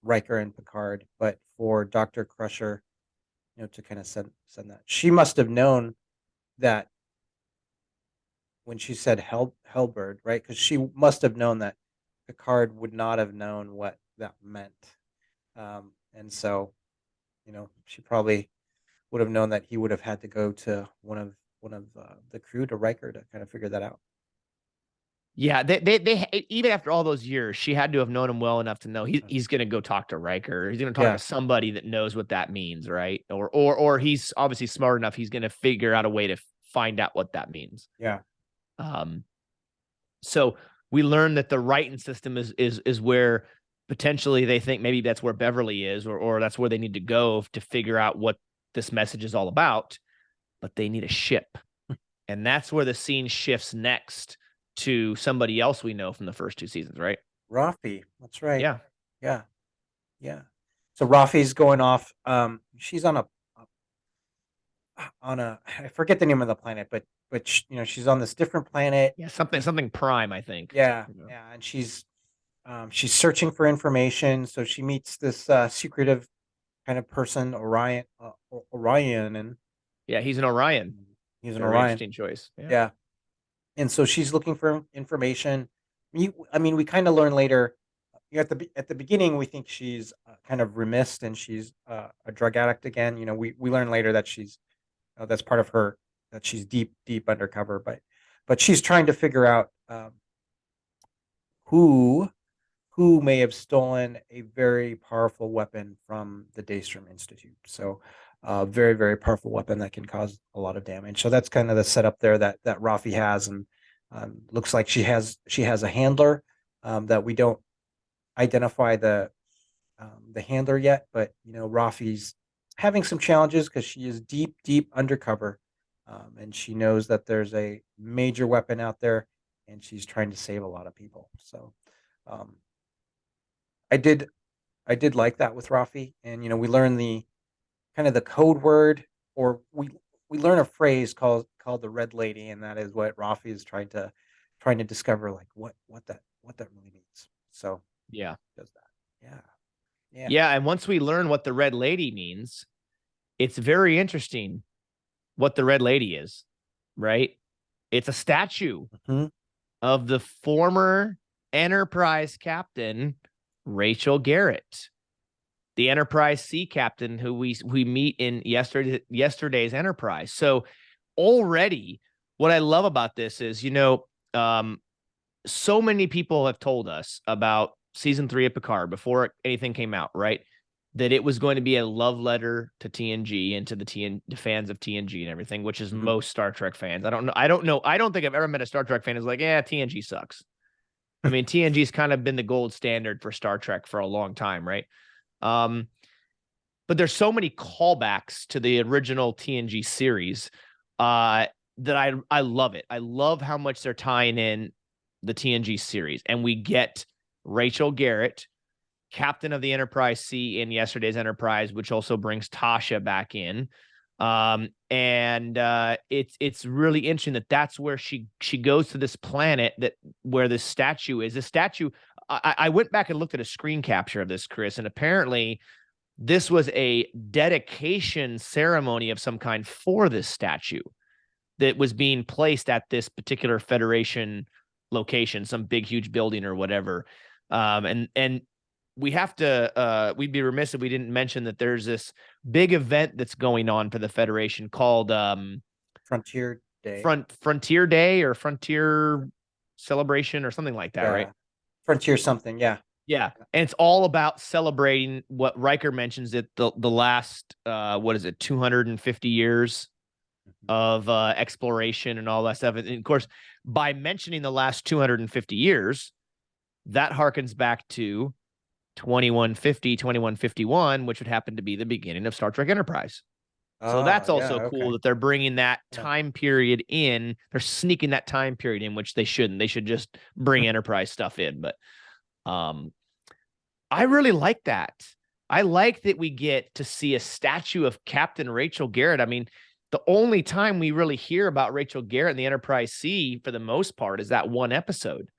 Riker and Picard, but for Dr. Crusher, to kind of send that. She must have known that when she said Hellbird, right? Because she must have known that Picard would not have known what that meant. And so, she probably would have known that he would have had to go to one of the crew, to Riker, to kind of figure that out. Yeah, they even after all those years, she had to have known him well enough to know he's going to go talk to Riker. He's going to talk to somebody that knows what that means, right? Or he's obviously smart enough. He's going to figure out a way to find out what that means. Yeah. So we learned that the Righton system is where potentially they think maybe that's where Beverly is, or that's where they need to go to figure out what this message is all about. But they need a ship, and that's where the scene shifts next to somebody else we know from the first 2 seasons, right? Rafi, that's right. Yeah. So Rafi's going off. She's on a I forget the name of the planet, but she's on this different planet. Yeah, something Prime, I think. Yeah, and she's searching for information. So she meets this secretive kind of person, Orion, and yeah, he's an Orion. He's an Orion. Interesting choice. Yeah. And so she's looking for information. We kind of learn later. At the beginning, we think she's kind of remiss and she's a drug addict again. We learn later that she's that's part of her, that she's deep undercover. But she's trying to figure out who may have stolen a very powerful weapon from the Daystrom Institute. So very, very powerful weapon that can cause a lot of damage. So that's kind of the setup there that Rafi has, and looks like she has a handler that we don't identify the handler yet, but Rafi's having some challenges because she is deep undercover, and she knows that there's a major weapon out there, and she's trying to save a lot of people. So I did like that with Rafi, and we learn the kind of the code word, or we learn a phrase called the Red Lady, and that is what Rafi is trying to discover, like what that really means. So yeah, does that. Yeah. And once we learn what the Red Lady means, it's very interesting what the Red Lady is, right? It's a statue of the former Enterprise captain, Rachel Garrett, the Enterprise C captain who we meet in yesterday's Enterprise. So already what I love about this is, so many people have told us about season 3 of Picard before anything came out, right? That it was going to be a love letter to TNG and to the fans of TNG and everything, which is most Star Trek fans. I don't know. I don't think I've ever met a Star Trek fan who's like, yeah, TNG sucks. I mean, TNG's kind of been the gold standard for Star Trek for a long time, right? But there's so many callbacks to the original TNG series that I love it. I love how much they're tying in the TNG series, and we get Rachel Garrett, captain of the Enterprise C in yesterday's Enterprise, which also brings Tasha back in. It's really interesting that's where she goes to this planet where this statue is. This statue, I went back and looked at a screen capture of this, Chris, and apparently this was a dedication ceremony of some kind for this statue that was being placed at this particular Federation location, some big, huge building or whatever. And we have to we'd be remiss if we didn't mention that there's this big event that's going on for the Federation called Frontier Day. Frontier Day or Frontier Celebration or something like that, right? Yeah. Frontier something. Yeah. Yeah. And it's all about celebrating what Riker mentions that the last what is it, 250 years Mhm. of exploration and all that stuff. And of course, by mentioning the last 250 years, that harkens back to 2150, 2151, which would happen to be the beginning of Star Trek Enterprise. So Oh, that's yeah. also cool Okay. that they're bringing that Yeah. time period in. They're sneaking that time period in, which they shouldn't. They should just bring Enterprise stuff in. But um, I really like that. I like that we get to see a statue of Captain Rachel Garrett. I mean, the only time we really hear about Rachel Garrett in the Enterprise C for the most part is that one episode.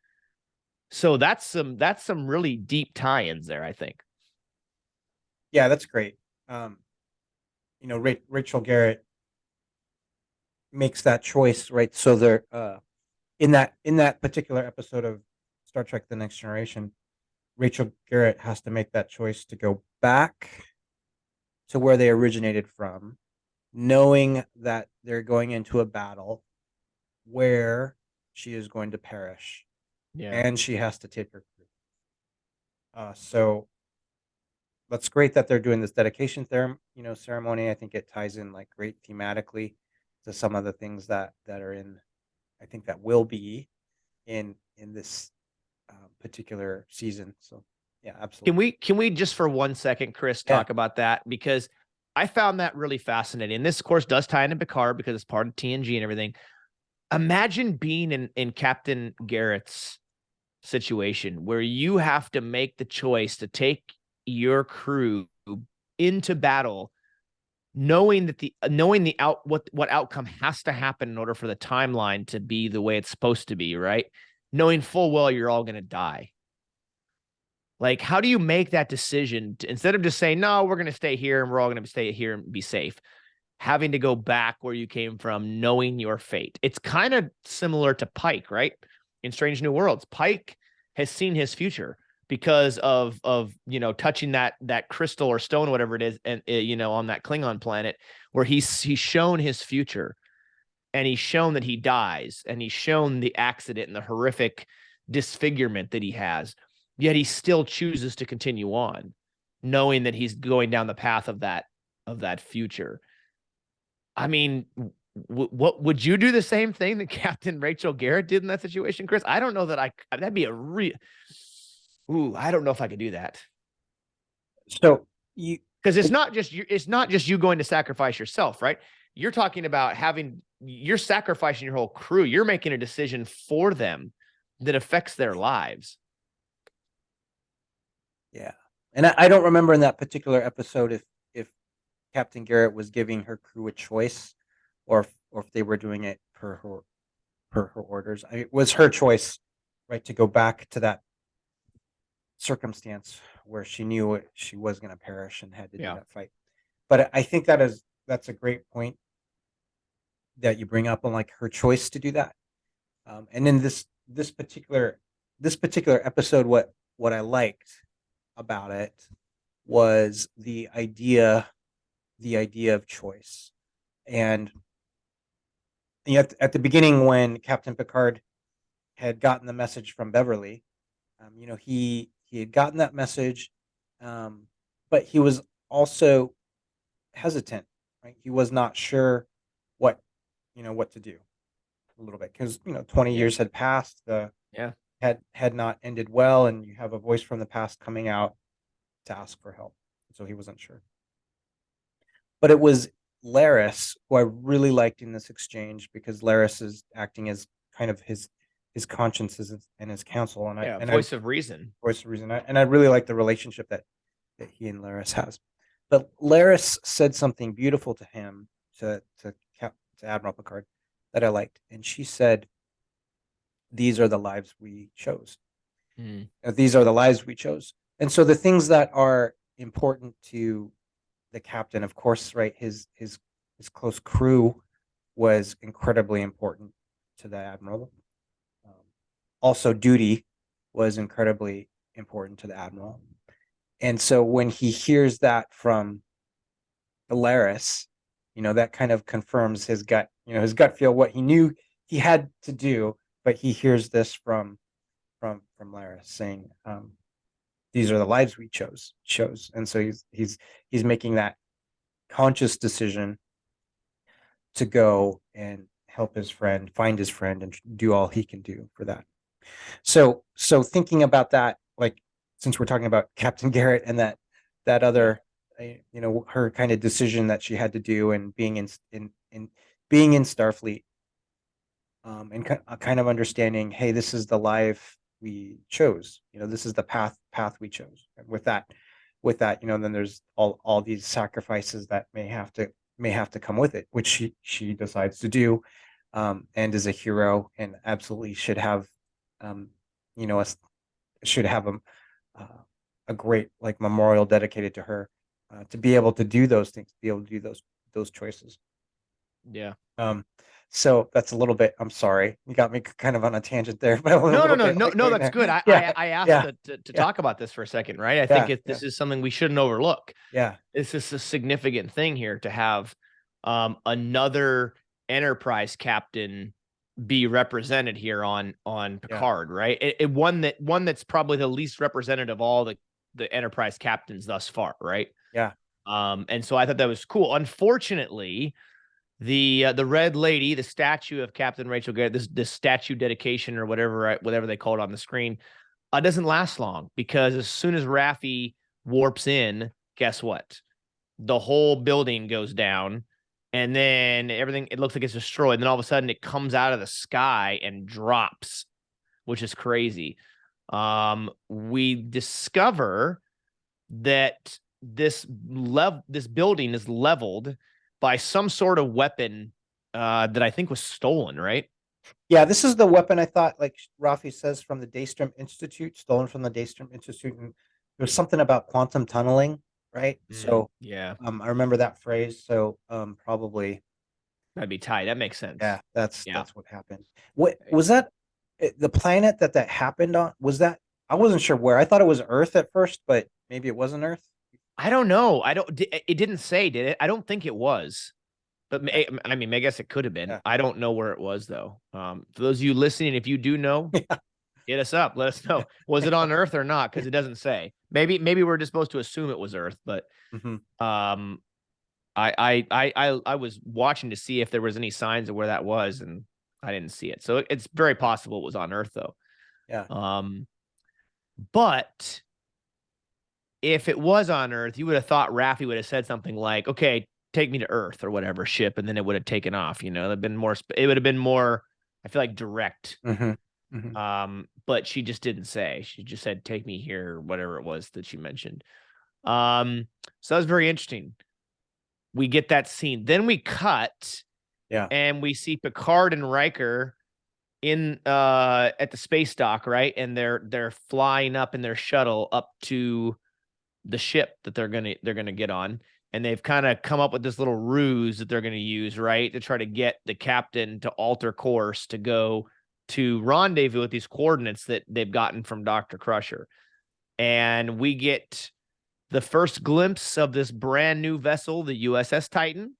So that's some really deep tie-ins there, I think. Yeah, that's great. Um, Rachel Garrett makes that choice, right? So they're in that particular episode of Star Trek: The Next Generation, Rachel Garrett has to make that choice to go back to where they originated from, knowing that they're going into a battle where she is going to perish, Yeah. and she has to take her crew. So that's great that they're doing this dedication ceremony. I think it ties in like great thematically to some of the things that are in. I think that will be in this particular season. So yeah, Can absolutely. we just for 1 second, Chris, Yeah. talk about that? Because I found that really fascinating. And this, of course, does tie into Picard because it's part of TNG and everything. Imagine being in Captain Garrett's situation where you have to make the choice to take your crew into battle, knowing that knowing the what outcome has to happen in order for the timeline to be the way it's supposed to be, right? Knowing full well you're all going to die. Like, how do you make that decision instead of just saying, no, we're going to stay here and we're all going to stay here and be safe? Having to go back where you came from, knowing your fate. It's kind of similar to Pike, right? In Strange New Worlds, Pike has seen his future because of touching that crystal or stone, whatever it is, and on that Klingon planet where he's shown his future, and he's shown that he dies, and he's shown the accident and the horrific disfigurement that he has, yet he still chooses to continue on, knowing that he's going down the path of that future. I mean, what would you do the same thing that Captain Rachel Garrett did in that situation, Chris? I don't know that that'd be a real. Ooh, I don't know if I could do that So you because it's not just you going to sacrifice yourself, right? You're talking about you're sacrificing your whole crew. You're making a decision for them that affects their lives. Yeah. And I don't remember in that particular episode if Captain Garrett was giving her crew a choice, or if they were doing it per her orders. It was her choice, right, to go back to that circumstance where she knew she was going to perish and had to do Yeah. that fight. But I think that's a great point that you bring up on like her choice to do that. And in this particular episode, what I liked about it was the idea of choice. And at the beginning, when Captain Picard had gotten the message from Beverly, he had gotten that message, but he was also hesitant, right? He was not sure what what to do a little bit, because 20 Yeah. years had passed, Yeah. had not ended well, and you have a voice from the past coming out to ask for help. So he wasn't sure. But it was Laris who I really liked in this exchange, because Laris is acting as kind of his conscience and his counsel, and I Yeah. and I Voice of reason. voice the reason, and I really like the relationship that he and Laris has. But Laris said something beautiful to him, to Admiral Picard, that I liked, and she said, "These are the lives we chose. Mm. These are the lives we chose." And so the things that are important to the captain, of course, right? His close crew was incredibly important to the admiral. Um, Also, duty was incredibly important to the admiral. And so when he hears that from Valeris, that kind of confirms his gut, his gut feel, what he knew he had to do, but he hears this from Laris saying, these are the lives we chose. And so he's making that conscious decision to go and help his friend, find his friend, and do all he can do for that. So thinking about that, like, since we're talking about Captain Garrett and that other, her kind of decision that she had to do, and being in Starfleet, and kind of understanding, hey, this is the life we chose. This is the path we chose. And with that, then there's all these sacrifices that may have to come with it, which she decides to do, and is a hero, and absolutely should have, should have a great, like, memorial dedicated to her, to be able to do those things, to be able to do those choices. Yeah. So that's a little bit. I'm sorry, you got me kind of on a tangent there, but no, that's good. I asked to talk about this for a second, right? I think this is something we shouldn't overlook. Yeah, this is a significant thing here to have another Enterprise captain be represented here on Picard, right? One that's probably the least representative of all the Enterprise captains thus far, right? Yeah. And so I thought that was cool. Unfortunately, the Red Lady, the statue of Captain Rachel Garrett, this statue dedication or whatever they call it on the screen, doesn't last long, because as soon as Raffi warps in, guess what? The whole building goes down, and then everything, it looks like it's destroyed. And then all of a sudden it comes out of the sky and drops, which is crazy. We discover that this building is leveled by some sort of weapon that I think was stolen, right? Yeah, this is the weapon, I thought, like Rafi says, from the Daystrom Institute, stolen from the Daystrom Institute. And there's something about quantum tunneling, right? So yeah, I remember that phrase. So probably that'd be tight. That makes sense. Yeah, that's what happened. What was that? The planet that happened on, was that? I wasn't sure where. I thought it was Earth at first, but maybe it wasn't Earth. I don't know. It didn't say, did it? I don't think it was. But I mean, I guess it could have been. Yeah. I don't know where it was, though. For those of you listening, if you do know, hit us up. Let us know. Was it on Earth or not? Because it doesn't say. Maybe we're just supposed to assume it was Earth. But I was watching to see if there was any signs of where that was, and I didn't see it. So it's very possible it was on Earth, though. Yeah. But if it was on Earth, you would have thought Raffi would have said something like, "Okay, take me to Earth," or whatever ship, and then it would have taken off. It would have been more, I feel like, direct. But she just didn't say. She just said, "Take me here," or whatever it was that she mentioned. So that was very interesting. We get that scene. Then we cut. Yeah. And we see Picard and Riker in at the space dock, right? And they're flying up in their shuttle up to the ship that they're gonna get on. And they've kind of come up with this little ruse that they're going to use, right, to try to get the captain to alter course to go to rendezvous with these coordinates that they've gotten from Dr. Crusher. And we get the first glimpse of this brand new vessel, the USS Titan,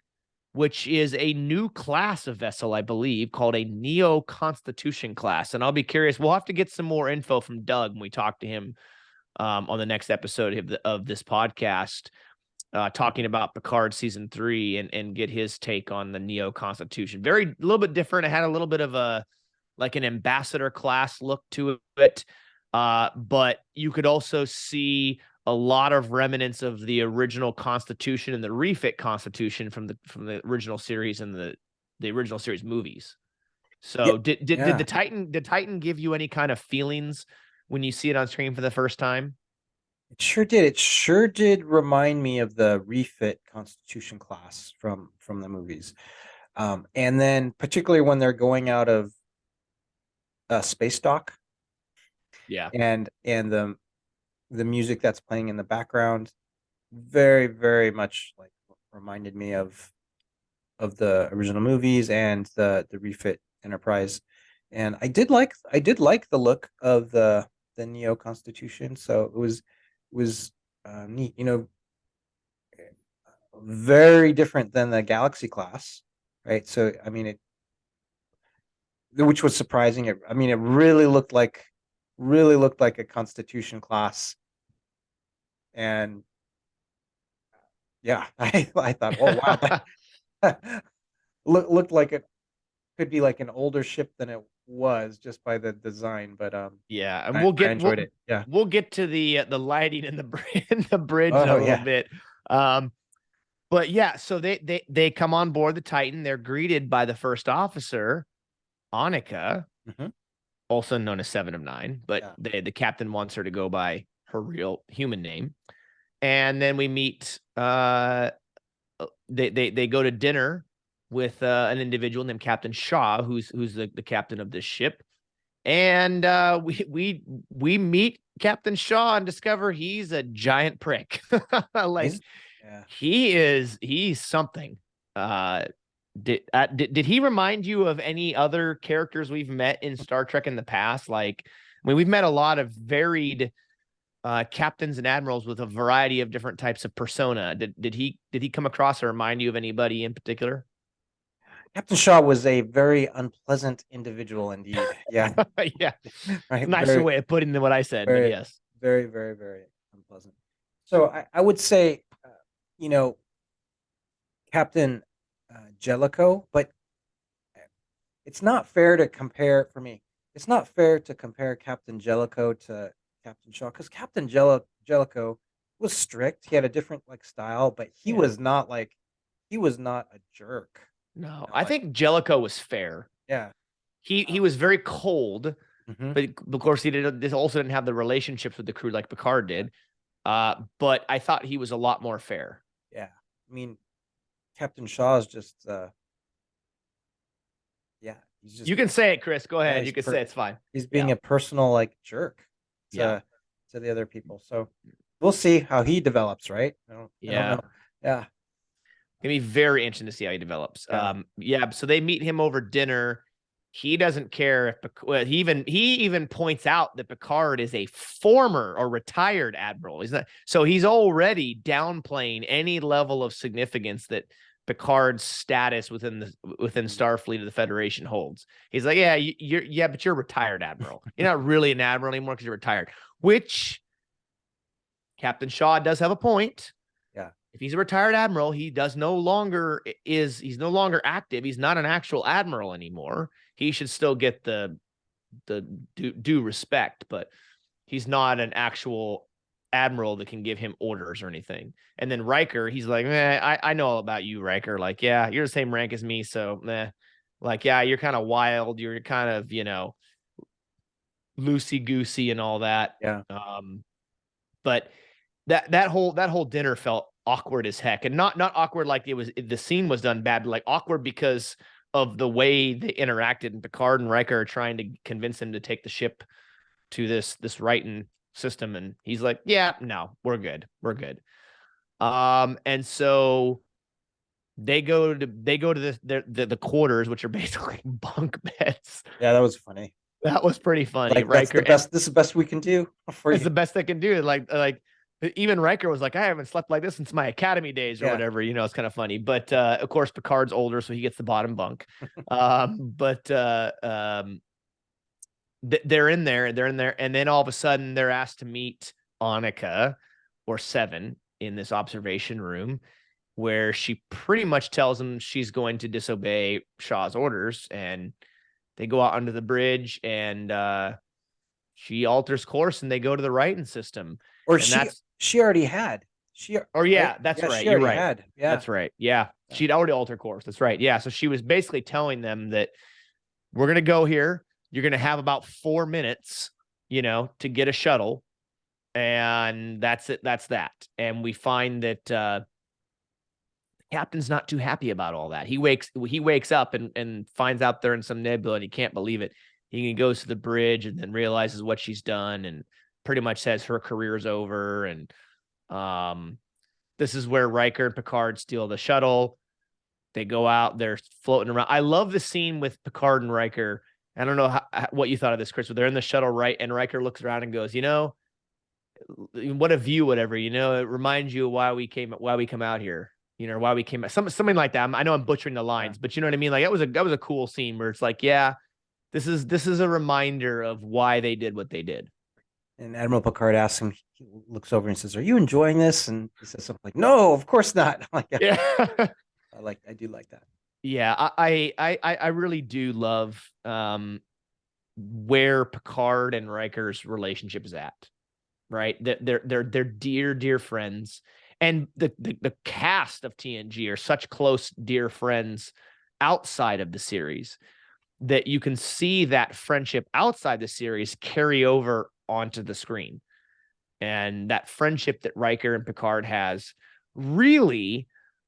which is a new class of vessel, I believe, called a Neo-Constitution class. And I'll be curious. We'll have to get some more info from Doug when we talk to him on the next episode of this podcast. Talking about Picard season 3 and get his take on the Neo Constitution. A little bit different. It had a little bit of an ambassador class look to it. But you could also see a lot of remnants of the original Constitution and the refit Constitution from the original series and the original series movies. So did the Titan give you any kind of feelings when you see it on screen for the first time? It sure did. It sure did remind me of the refit Constitution class from the movies. And then particularly when they're going out of space dock. Yeah. And the music that's playing in the background very, very much like reminded me of the original movies and the refit Enterprise. And I did like the look of the the Neo Constitution. So it was neat. Very different than the Galaxy class, right? So I mean, which was surprising. I mean, it really looked like a Constitution class, and yeah, I thought, oh wow, looked like it could be like an older ship than it was just by the design. But Yeah, and I, we'll I get enjoyed it. Yeah. we'll get to the lighting in in the bridge in a Oh little yeah. bit. Um, but yeah, so they come on board the Titan. They're greeted by the first officer, Annika, Mhm. also known as Seven of Nine, but Yeah. the captain wants her to go by her real human name. And then we meet they go to dinner with an individual named Captain Shaw, who's the captain of this ship. And we meet Captain Shaw and discover he's a giant prick. Like Yeah. he's something. Did he remind you of any other characters we've met in Star Trek in the past? Like, I mean, we've met a lot of varied captains and admirals with a variety of different types of persona. Did he come across or remind you of anybody in particular? Captain Shaw was a very unpleasant individual indeed. Yeah. Yeah, it's a Right. nicer Very, way of putting than what I said, but very, yes. very, very, very unpleasant. So I would say, you know, Captain Jellicoe, but it's not fair to compare for me. It's not fair to compare Captain Jellicoe to Captain Shaw because Jellicoe was strict. He had a different like style, but Yeah. he was not a jerk. No, You know, I like think Jellicoe was fair. yeah. He Um, was very cold, mhm, but of course he did. This also didn't have the relationships with the crew like Picard yeah, did. But I thought he was a lot more fair. yeah. I mean, Captain Shaw is just yeah, he's just You can say it, Chris. Go yeah, ahead. You can say it's fine. he's being Yeah, a personal like jerk yeah, to the other people. So we'll see how he develops, right? I don't yeah. know. Yeah, Gonna be very interesting to see how he develops. yeah. Yeah. So they meet him over dinner. He doesn't care if he even points out that Picard is a former or retired admiral. He's not, so he's already downplaying any level of significance that Picard's status within Mhm. Starfleet of the Federation holds. He's like, yeah, but you're a retired admiral. You're not really an admiral anymore because you're retired. Which Captain Shaw does have a point. Yeah. If he's a retired admiral, he's no longer active. He's not an actual admiral anymore. He should still get the due respect, but he's not an actual admiral that can give him orders or anything. And then Riker, he's like, I know all about you, Riker. Like, yeah, you're the same rank as me, so like, yeah, you're kind of wild. You're kind of, loosey goosey and all that. Yeah. But that whole dinner felt awkward as heck, and not awkward like the scene was done bad, but like awkward because of the way they interacted. And Picard and Riker are trying to convince him to take the ship to this Righton system, and he's like, "Yeah, no, we're good." And so they go to the quarters, which are basically bunk beds. Yeah, that was funny. That was pretty funny. Like that's the Riker, best. This is the best we can do for it's you. the best they can do. Like even Riker was like, I haven't slept like this since my academy days or Yeah. whatever. It's kind of funny. But of course, Picard's older, so he gets the bottom bunk. But they're in there, and then all of a sudden they're asked to meet Annika or Seven in this observation room where she pretty much tells them she's going to disobey Shaw's orders, and they go out under the bridge, and she alters course, and they go to the Righton system. Or And she already had. or Right? yeah, that's Yeah, right. she You're already right. had. Yeah. That's right. Yeah. Yeah. She'd already altered course. That's right. Yeah. So she was basically telling them that we're going to go here. You're going to have about 4 minutes, to get a shuttle. And that's it. That's that. And we find that the captain's not too happy about all that. He wakes up and finds out they're in some nebula, and he can't believe it. He goes to the bridge and then realizes what she's done, and pretty much says her career's over. And this is where Riker and Picard steal the shuttle. They go out, they're floating around. I love the scene with Picard and Riker I don't know what you thought of this, Chris, but they're in the shuttle, right? And Riker looks around and goes, what a view, whatever, it reminds you of why we come out here, why we came out, something like that. I know I'm butchering the lines, but you know what I mean? Like that was a cool scene where it's like, yeah, this is a reminder of why they did what they did. And Admiral Picard asks him, he looks over and says, "Are you enjoying this?" And he says something like, "No, of course not." Like, Yeah. I do like that. Yeah, I really do love where Picard and Riker's relationship is at, right? They're dear friends, and the cast of TNG are such close dear friends outside of the series that you can see that friendship outside the series carry over onto the screen, and that friendship that Riker and Picard has really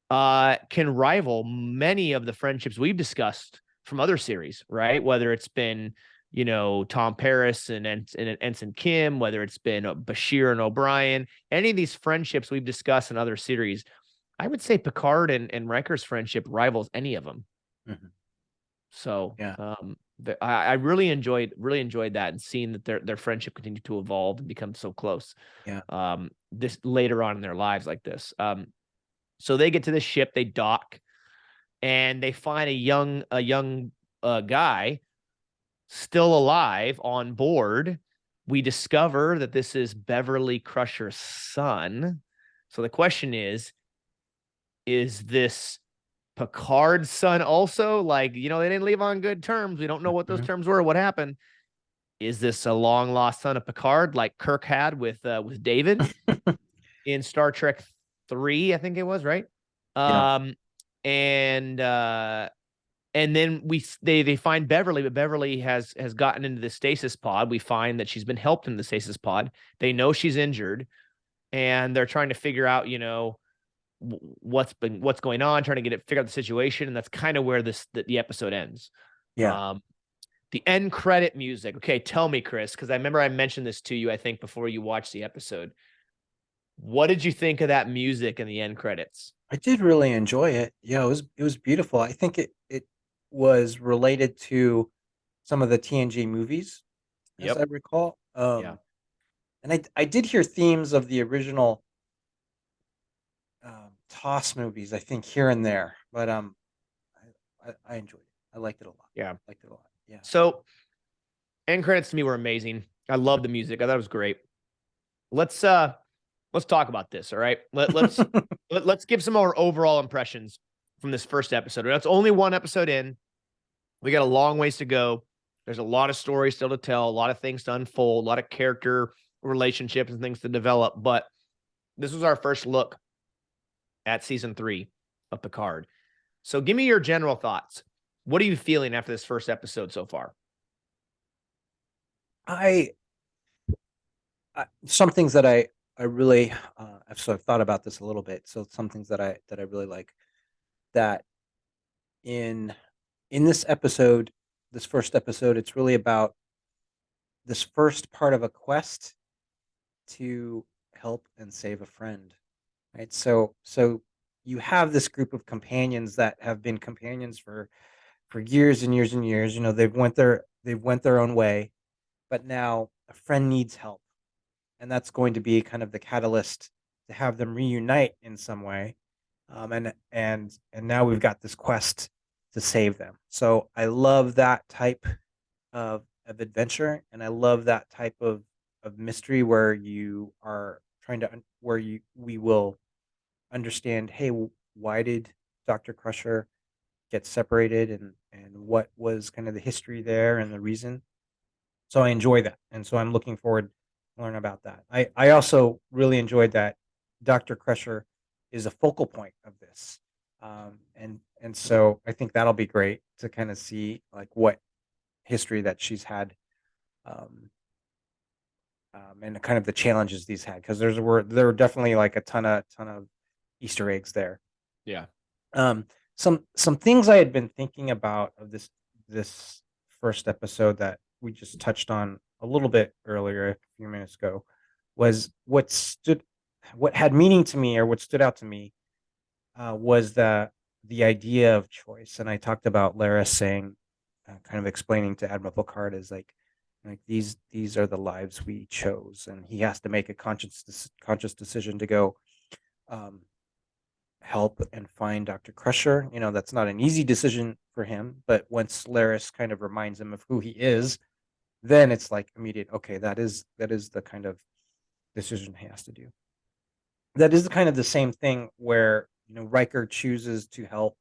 can rival many of the friendships we've discussed from other series, right? Whether it's been, Tom Paris and Ensign Kim, whether it's been Bashir and O'Brien, any of these friendships we've discussed in other series, I would say Picard and Riker's friendship rivals any of them. Mm-hmm. So, yeah, I really enjoyed that, and seeing that their friendship continued to evolve and become so close. Yeah. This later on in their lives like this. So they get to the ship, they dock, and they find a young guy still alive on board. We discover that this is Beverly Crusher's son. So the question is this Picard's son also? Like, they didn't leave on good terms. We don't know what those terms were, what happened. Is this a long lost son of Picard, like Kirk had with David in Star Trek 3, I think it was, right? Yeah. And then they find Beverly, but Beverly has gotten into the stasis pod. We find that she's been helped in the stasis pod. They know she's injured, and they're trying to figure out, what's going on, trying to figure out the situation, and that's kind of where the episode ends. Yeah. The end credit music. Okay, tell me, Chris, because I remember I mentioned this to you, I think, before you watched the episode. What did you think of that music in the end credits? I did really enjoy it. Yeah, it was beautiful. I think it was related to some of the TNG movies, as I Yep. recall. Yeah. And I did hear themes of the original TOS movies, I think, here and there, but I enjoyed it. I liked it a lot. Yeah. Liked it a lot. Yeah. So end credits to me were amazing. I love the music. I thought it was great. Let's talk about this. All right. Let's give some more overall impressions from this first episode. That's only one episode in. We got a long ways to go. There's a lot of stories still to tell, a lot of things to unfold, a lot of character relationships and things to develop. But this was our first look at season 3 of Picard. So give me your general thoughts. What are you feeling after this first episode so far? Some things that I really I've thought about this a little bit. So some things that I really like, that in this episode, this first episode, it's really about this first part of a quest to help and save a friend, right? So you have this group of companions that have been companions for years and years and years. They've went their own way, but now a friend needs help, and that's going to be kind of the catalyst to have them reunite in some way. And now we've got this quest to save them. So I love that type of adventure, and I love that type of mystery where you are trying to we will understand, hey, why did Dr. Crusher get separated, and what was kind of the history there and the reason. So I enjoy that, and so I'm looking forward to learn about that. I also really enjoyed that Dr. Crusher is a focal point of this, and so I think that'll be great to kind of see like what history that she's had, and kind of the challenges these had, because there were definitely like a ton of Easter eggs there. Yeah. Some things I had been thinking about of this first episode that we just touched on a little bit earlier, a few minutes ago, was what had meaning to me, or what stood out to me, was the idea of choice. And I talked about Lara saying, kind of explaining to Admiral Picard is like these are the lives we chose, and he has to make a conscious decision to go um, help and find Dr. Crusher. That's not an easy decision for him, but once Laris kind of reminds him of who he is, then it's like immediate. Okay, that is the kind of decision he has to do. That is kind of the same thing where Riker chooses to help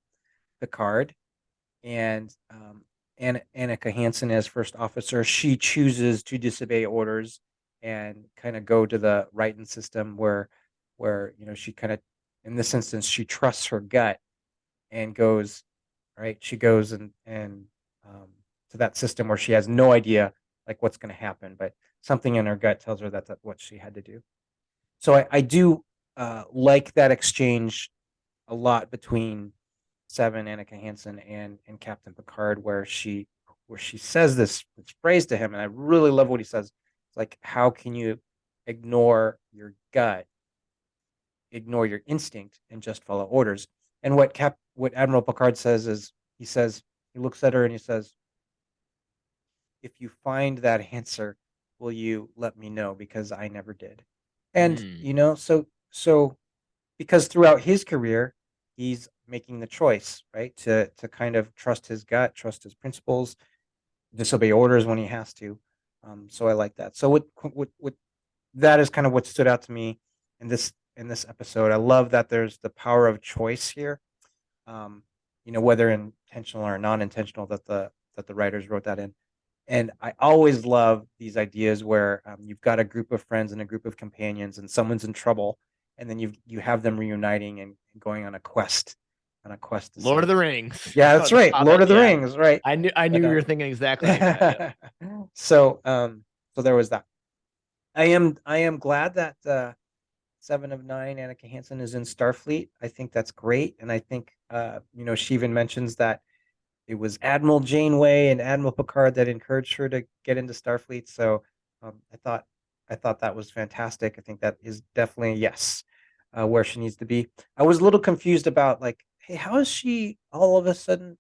Picard, and Annika Hansen as first officer, she chooses to disobey orders and kind of go to the Righton system where she kind of, in this instance, she trusts her gut and goes right. She goes and to that system where she has no idea like what's going to happen, but something in her gut tells her that's what she had to do. So I do like that exchange a lot between Seven, Annika Hansen, and Captain Picard, where she says this phrase to him, and I really love what he says. It's like, how can you ignore your gut, ignore your instinct, and just follow orders? And what Admiral Picard says is, he looks at her and he says, if you find that answer, will you let me know? Because I never did. And Mm. so because throughout his career, he's making the choice, right, to kind of trust his gut, trust his principles, disobey orders when he has to. So I like that. So what that is kind of what stood out to me in this episode. I love that there's the power of choice here. Um, whether intentional or non-intentional, that the writers wrote that in. And I always love these ideas where you've got a group of friends and a group of companions, and someone's in trouble, and then you have them reuniting and going on a quest, to Lord save. of the Rings. Yeah, that's right, Lord of the Yeah. Rings, right? I knew But you were thinking exactly like that. Yep. so there was that. I am glad that Seven of Nine, Annika Hansen, is in Starfleet. I think that's great, and I think she even mentions that it was Admiral Janeway and Admiral Picard that encouraged her to get into Starfleet. So I thought that was fantastic. I think that is definitely a yes, where she needs to be. I was a little confused about like, hey, how is she all of a sudden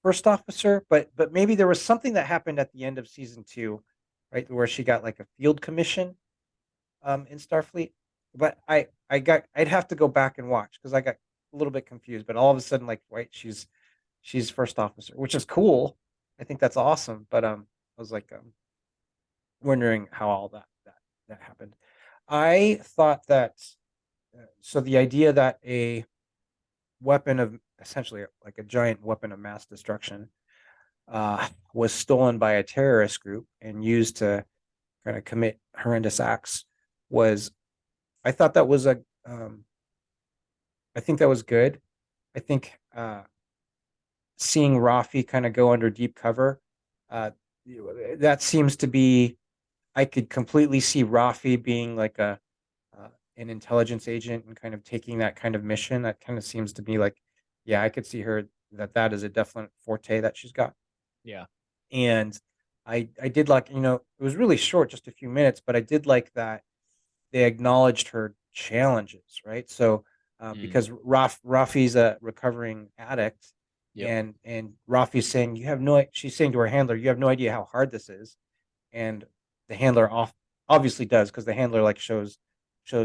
first officer? But maybe there was something that happened at the end of season 2, right, where she got like a field commission in Starfleet. But I'd have to go back and watch because I got a little bit confused. But all of a sudden, like, wait, she's first officer, which is cool. I think that's awesome. But I was like wondering how all that happened. I thought that so the idea that a weapon of essentially like a giant weapon of mass destruction was stolen by a terrorist group and used to kind of commit horrendous acts was I thought that was a I think that was good. I think seeing Rafi kind of go under deep cover, uh, that seems to be. I could completely see Rafi being like an intelligence agent and kind of taking that kind of mission. That kind of seems to be like, yeah, I could see her that is a definite forte that she's got. Yeah. And I did like it was really short, just a few minutes, but I did like that they acknowledged her challenges, right? So Mm. because Rafi's a recovering addict, Yep. and Rafi's saying she's saying to her handler, you have no idea how hard this is, and the handler obviously does because the handler like shows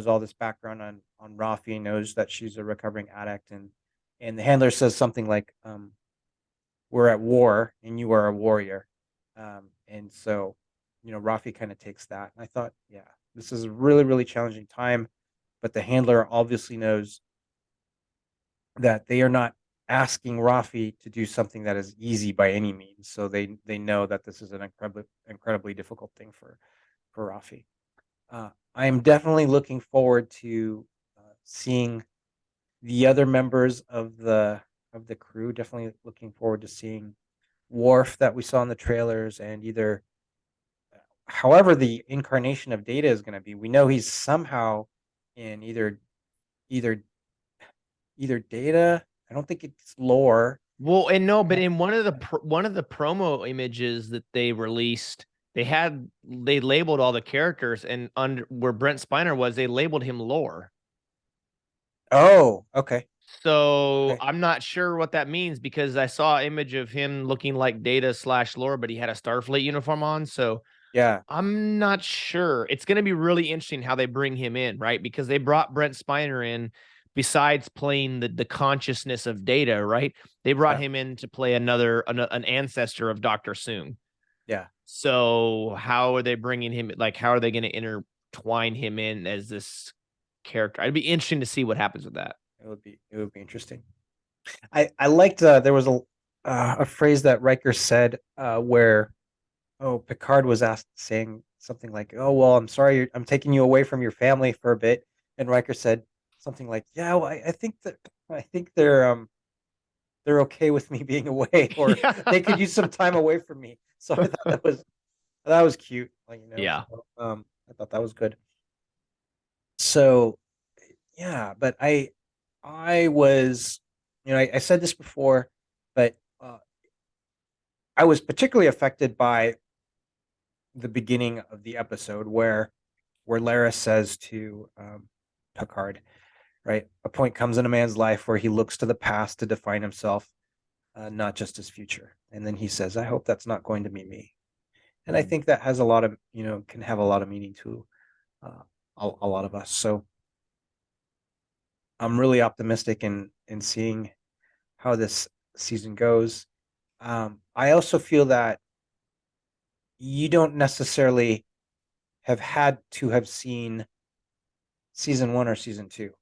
all this background on Rafi, knows that she's a recovering addict, and the handler says something like, "We're at war, and you are a warrior," and so Rafi kind of takes that, and I thought, yeah, this is a really really challenging time, but the handler obviously knows that they are not asking Rafi to do something that is easy by any means. So they know that this is an incredibly difficult thing for Rafi. I am definitely looking forward to seeing the other members of the crew. Definitely looking forward to seeing Worf that we saw in the trailers, and either however the incarnation of Data is going to be. We know he's somehow in either either Data. I don't think it's Lore. Well, and no, but in one of the promo images that they released, they labeled all the characters, and under where Brent Spiner was, they labeled him Lore. Oh, okay. So Okay. I'm not sure what that means because I saw an image of him looking like Data slash Lore, but he had a Starfleet uniform on. So Yeah. I'm not sure. It's going to be really interesting how they bring him in, right? Because they brought Brent Spiner in besides playing the consciousness of Data, right? They brought Yeah. him in to play an ancestor of Dr. Soong. Yeah. So how are they bringing him? Like, how are they going to intertwine him in as this character? It'd be interesting to see what happens with that. It would be interesting. I liked there was a phrase that Riker said where Picard was asked saying something like, "Oh well, I'm sorry, I'm taking you away from your family for a bit," and Riker said something like, "Yeah, well, I think they're okay with me being away, or Yeah. they could use some time away from me." So I thought that was cute, like Yeah. So, I thought that was good. So yeah, but I was, I said this before, but I was particularly affected by the beginning of the episode where Lara says to Picard, right? A point comes in a man's life where he looks to the past to define himself, not just his future. And then he says, "I hope that's not going to be me." And I Mhm. think that has a lot of, can have a lot of meaning to uh, a lot of us. So I'm really optimistic in seeing how this season goes. I also feel that you don't necessarily have had to have seen season one or season two.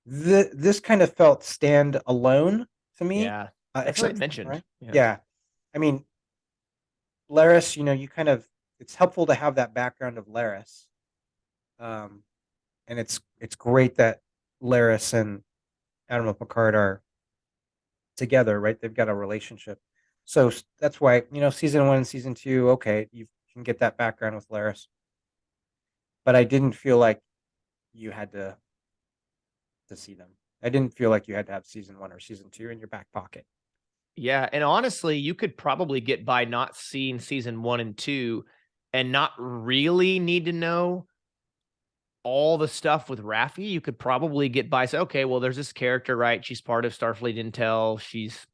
This kind of felt stand alone to me, Yeah. That's what I except mentioned. right, Yeah. yeah. I mean, Laris, you kind of it's helpful to have that background of Laris, um, and it's great that Laris and Admiral Picard are together, right? They've got a relationship, so that's why season one and season two, okay, you can get that background with Laris, but I didn't feel like you had to see them. I didn't feel like you had to have season one or season two in your back pocket. Yeah. And honestly, you could probably get by not seeing season 1 and 2 and not really need to know all the stuff with Raffi. You could probably get by, say, okay, well, there's this character, right? She's part of Starfleet Intel. She's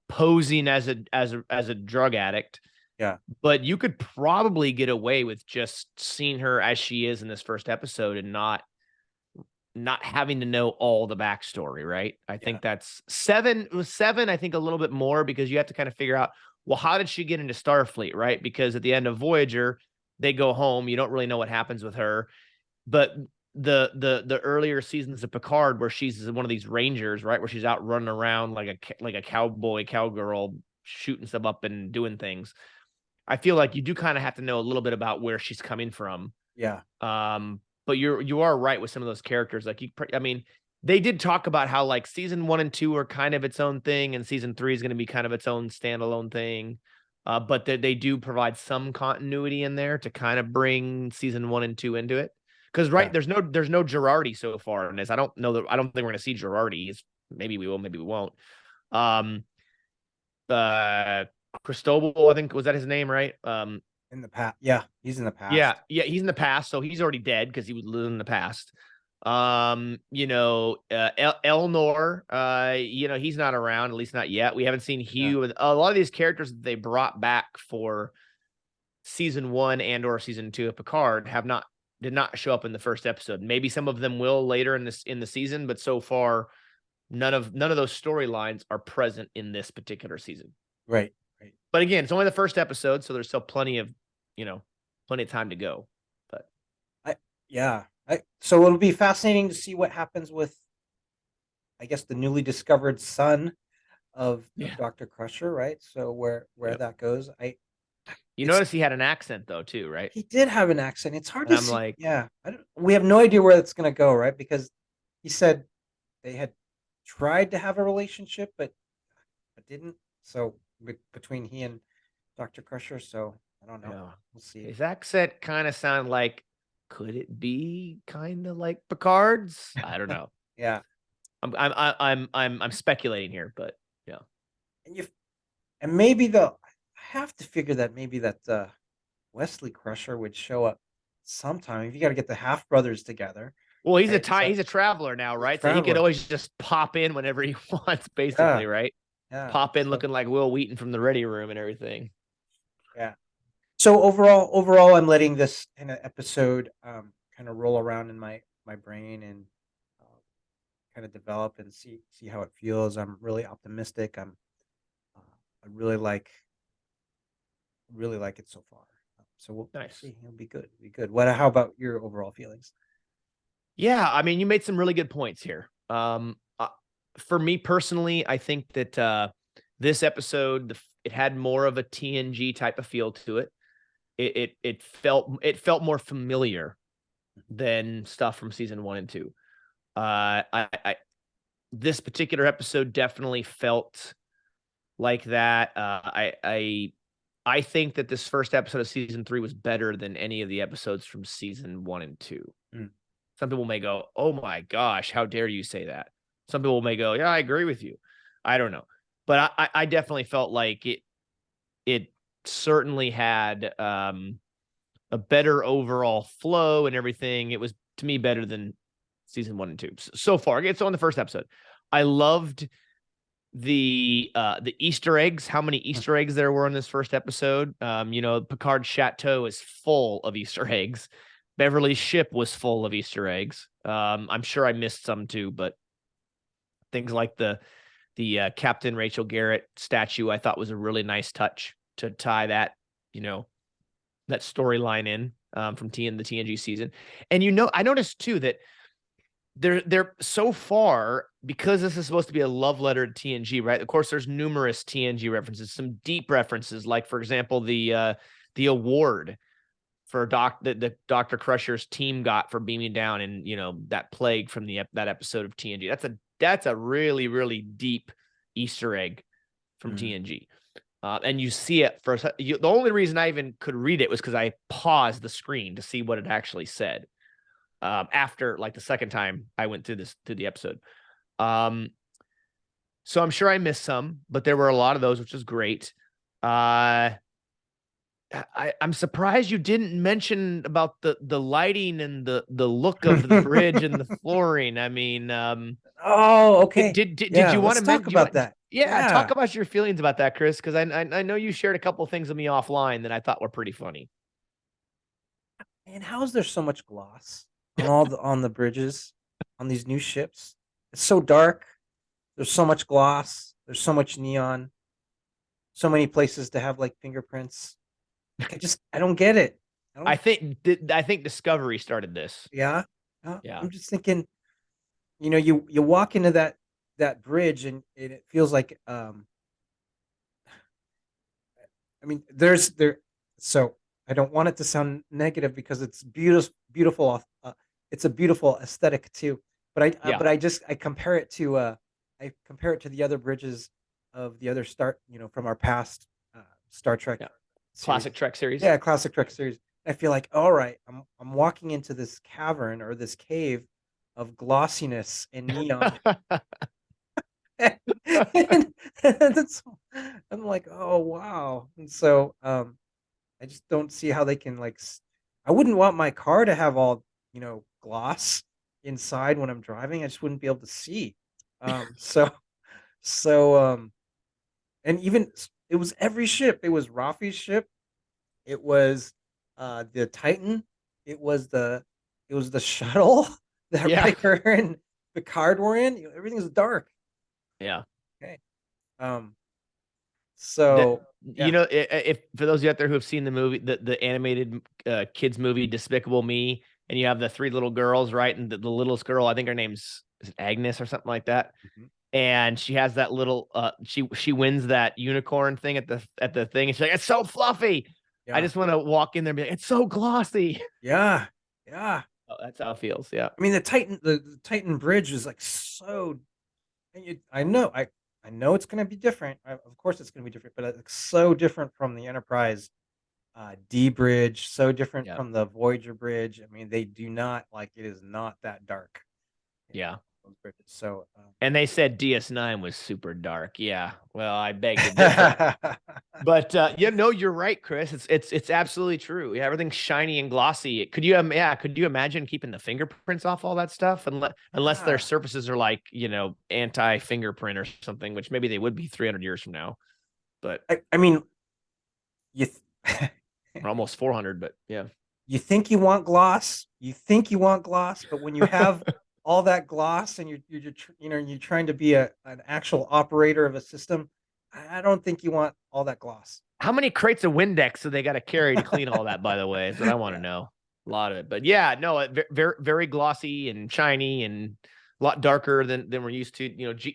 posing as a drug addict. Yeah, But you could probably get away with just seeing her as she is in this first episode and not having to know all the backstory, right? I yeah, think that's seven. It was seven, I think a little bit more because you have to kind of figure out, well, how did she get into Starfleet, right? Because at the end of Voyager, they go home. You don't really know what happens with her. But the earlier seasons of Picard, where she's one of these rangers, right? Where she's out running around like a cowboy, cowgirl, shooting stuff up and doing things. I feel like you do kind of have to know a little bit about where she's coming from. yeah, But you are right with some of those characters. Like I mean, they did talk about how like season 1 and 2 are kind of its own thing, and season 3 is going to be kind of its own standalone thing. But they do provide some continuity in there to kind of bring season 1 and 2 into it. Because right, yeah. there's no Girardi so far in this. I don't know that I don't think we're gonna see Girardi. Maybe we will, maybe we won't. Um uh Cristobal, I think was that his name, right? In the past, yeah, he's in the Yeah, past. yeah, he's in the past, so he's already dead because he was living in the past. Elnor, he's not around, at least not yet. We haven't seen Yeah, Hugh. A lot of these characters that they brought back for season 1 and or season 2 of Picard did not show up in the first episode. Maybe some of them will later in the season, but so far none of those storylines are present in this particular season. right, right. But again, it's only the first episode, so there's still you know, plenty of time to go. But I yeah. So it'll be fascinating to see what happens with, I guess, the newly discovered son of yeah, Dr. Crusher, right? So where yep. that goes, You it's notice he had an accent though too, right? he did have an accent. It's hard And to I'm see. like, Yeah, we have no idea where that's going to go, right? Because he said they had tried to have a relationship, but didn't. So between he and Dr. Crusher, so I don't know. yeah, We'll see. his accent kind of sound like, could it be kind of like Picard's? I don't know. Yeah, I'm speculating here, but yeah, and and maybe I have to figure that maybe that Wesley Crusher would show up sometime. If you got to get the half brothers together, Well, right? So he's a traveler now, he's a right? So he could traveler. always just pop in whenever he wants, Yeah, basically, right? yeah. Pop in So looking like Will Wheaton from the Ready Room and everything. yeah. So overall, I'm letting this kind of episode kind of roll around in my brain and kind of develop and see how it feels. I'm really optimistic. Uh, I really like it so far. So we'll Nice. see. It'll be good. It'll be good. What? How about your overall feelings? Yeah, I mean, you made some really good points here. For me personally, I think that this episode it had more of a TNG type of feel to it. It felt more familiar than stuff from season 1 and 2. I this particular episode definitely felt like that. I think that this first episode of season 3 was better than any of the episodes from season 1 and 2. Mm. Some people may go, "Oh my gosh, how dare you say that?" Some people may go, "Yeah, I agree with you." I don't know, but I definitely felt like it certainly had a better overall flow and everything. It was to me better than season 1 and 2 so far. It's on the first episode. I loved the Easter eggs, how many Easter eggs there were in this first episode. Picard's chateau is full of Easter eggs. Beverly's ship was full of Easter eggs. I'm sure I missed some too, but things like the Captain Rachel Garrett statue I thought was a really nice touch to tie that, that storyline in from the TNG season. And I noticed too that they're so far, because this is supposed to be a love letter to TNG, right? Of course, there's numerous TNG references, some deep references, like for example, the award for the Dr. Crusher's team got for beaming down and that plague from that episode of TNG. That's a really, really deep Easter egg from TNG. And you see it first. The only reason I even could read it was because I paused the screen to see what it actually said. After like the second time I went through the episode. So I'm sure I missed some, but there were a lot of those, which is great. I'm surprised you didn't mention about the lighting and the look of the bridge and the flooring. I mean, Oh, okay. did Yeah, you want let's to talk mention? about that. Yeah, talk Yeah. about your feelings about that, Chris, because I know you shared a couple of things with me offline that I thought were pretty funny. And how is there so much gloss on the bridges on these new ships? It's so dark. There's so much gloss. There's so much neon. So many places to have like fingerprints. Like I don't get it. I don't. I think Discovery started this. Yeah. Yeah. I'm just thinking. You walk into that bridge and it feels like I mean there's there so I don't want it to sound negative because it's beautiful it's a beautiful aesthetic too, but Yeah. I compare it to the other bridges of the other from our past Star Trek Yeah. series. Classic Trek series. Yeah, classic Trek series. I feel like, all right, I'm walking into this cavern or this cave of glossiness and neon. And that's, I'm like, oh wow. And so I just don't see how they can I wouldn't want my car to have all, gloss inside when I'm driving. I just wouldn't be able to see. So so and even it was every ship. It was Rafi's ship. It was the Titan. It was the shuttle that Yeah. Riker and Picard were in. Everything's dark. Yeah. Okay. Um. That So yeah. if for those of you out there who have seen the movie, the animated kids movie Despicable Me, and you have the three little girls, right? And the littlest girl, I think her name's is it Agnes or something like that. Mhm. And she has that little she wins that unicorn thing at the thing, and she's like, it's so fluffy. I Yeah. just want to walk in there and be like, it's so glossy. Yeah. Yeah. Oh, that's how it feels. Yeah. I mean, the Titan Bridge is like so. I know it's going to be different. Of course, it's going to be different, but it's so different from the Enterprise D bridge. So different Yeah. from the Voyager bridge. I mean, they do not it is not that dark. Yeah. bridges. So, And they said DS9 was super dark. Yeah. Well, I beg to differ. But you're right, Chris. It's absolutely true. Yeah, everything's shiny and glossy. Could you could you imagine keeping the fingerprints off all that stuff unless their yeah. surfaces are like, anti-fingerprint or something, which maybe they would be 300 years from now. But I mean, you or almost 400, but yeah. you think you think you want gloss, but when you have all that gloss and you're trying to be an actual operator of a system, I don't think you want all that gloss. How many crates of Windex do they got to carry to clean all that, by the way? Is what I want to know. A lot of it. But yeah, no, very, very glossy and shiny and a lot darker than we're used to.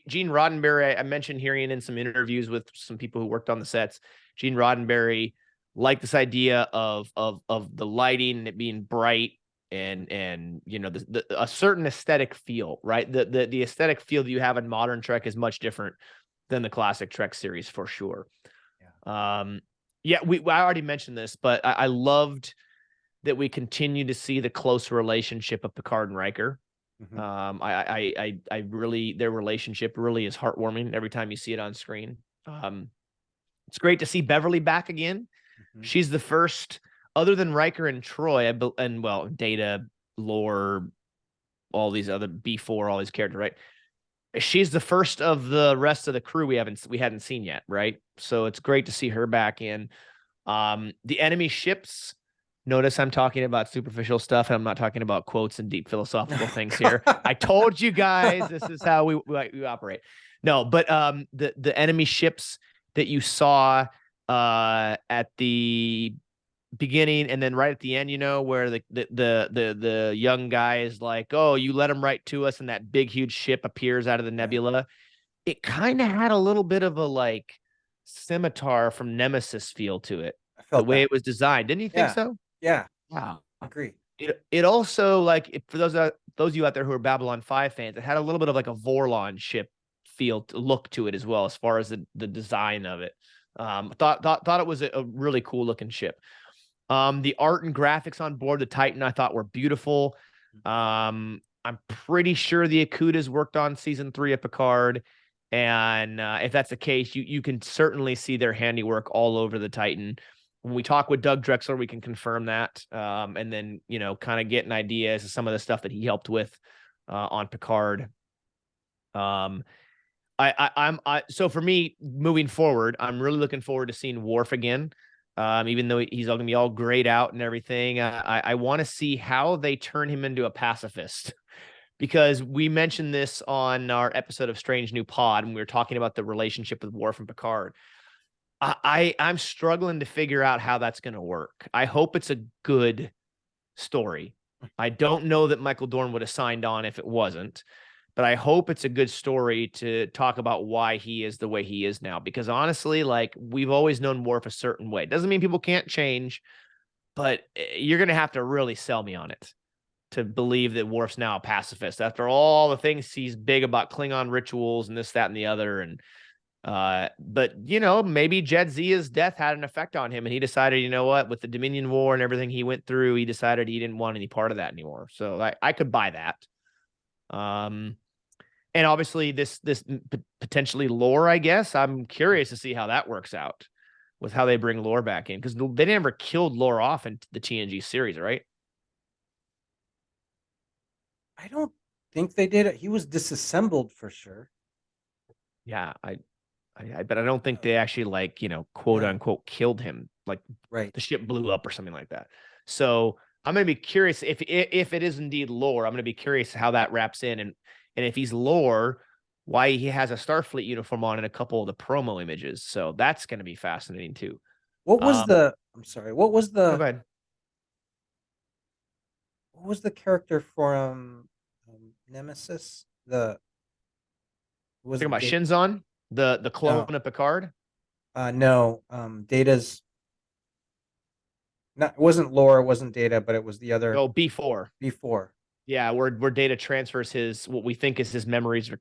Gene Roddenberry, I mentioned hearing in some interviews with some people who worked on the sets. Gene Roddenberry liked this idea of the lighting and it being bright and a certain aesthetic feel, right? The aesthetic feel that you have in modern Trek is much different than the classic Trek series for sure. I already mentioned this, but I loved that we continue to see the close relationship of Picard and Riker. Mm-hmm. I really, their relationship really is heartwarming every time you see it on screen. It's great to see Beverly back again. Mm-hmm. She's the first, other than Riker and Troy, Data, Lore, all these other B4, all these characters, right? She's the first of the rest of the crew we hadn't seen yet, right? So it's great to see her back in. The enemy ships. Notice I'm talking about superficial stuff, and I'm not talking about quotes and deep philosophical things here. I told you guys this is how we operate. No, but the enemy ships that you saw at the beginning and then right at the end, where the young guy is like, oh, you let him right to us, and that big huge ship appears out of the nebula. It kind of had a little bit of a like scimitar from Nemesis feel to it, the way it was designed. Didn't you think so? Yeah. Wow. Agree. It also, like, for those of you out there who are Babylon 5 fans, it had a little bit of like a Vorlon ship look to it as well, as far as the design of it. Thought it was a really cool looking ship. The art and graphics on board the Titan I thought were beautiful. I'm pretty sure the Akutas worked on season 3 of Picard. And if that's the case, you can certainly see their handiwork all over the Titan. When we talk with Doug Drexler, we can confirm that. And then, kind of get an idea as to some of the stuff that he helped with on Picard. So for me, moving forward, I'm really looking forward to seeing Worf again. Even though he's all gonna be all grayed out and everything, I want to see how they turn him into a pacifist, because we mentioned this on our episode of Strange New Pod when we were talking about the relationship with Worf and Picard. I'm struggling to figure out how that's going to work. I hope it's a good story. I don't know that Michael Dorn would have signed on if it wasn't, but I hope it's a good story to talk about why he is the way he is now. Because honestly, like, we've always known Worf a certain way. Doesn't mean people can't change, but you're going to have to really sell me on it to believe that Worf's now a pacifist after all the things he's big about Klingon rituals and this, that, and the other. And but maybe Jadzia's death had an effect on him, and he decided, with the Dominion War and everything he went through, he decided he didn't want any part of that anymore. So I could buy that. And obviously this potentially Lore, I guess I'm curious to see how that works out with how they bring Lore back in, because they never killed Lore off in the TNG series, right? I don't think they did it. He was disassembled for sure. Yeah, but I don't think they actually, quote unquote killed him. Like, right, the ship blew up or something like that. So I'm going to be curious if it is indeed Lore. I'm going to be curious how that wraps in, and if he's Lore, why he has a Starfleet uniform on in a couple of the promo images. So that's going to be fascinating too. What was I'm sorry. What was Go ahead. What was the character from Nemesis? Was talking about Shinzon, the clone of Picard? No. Data's not. It wasn't Lore. It wasn't Data, but it was the other. Oh, B4. B4. Yeah, where Data transfers what we think is his memories or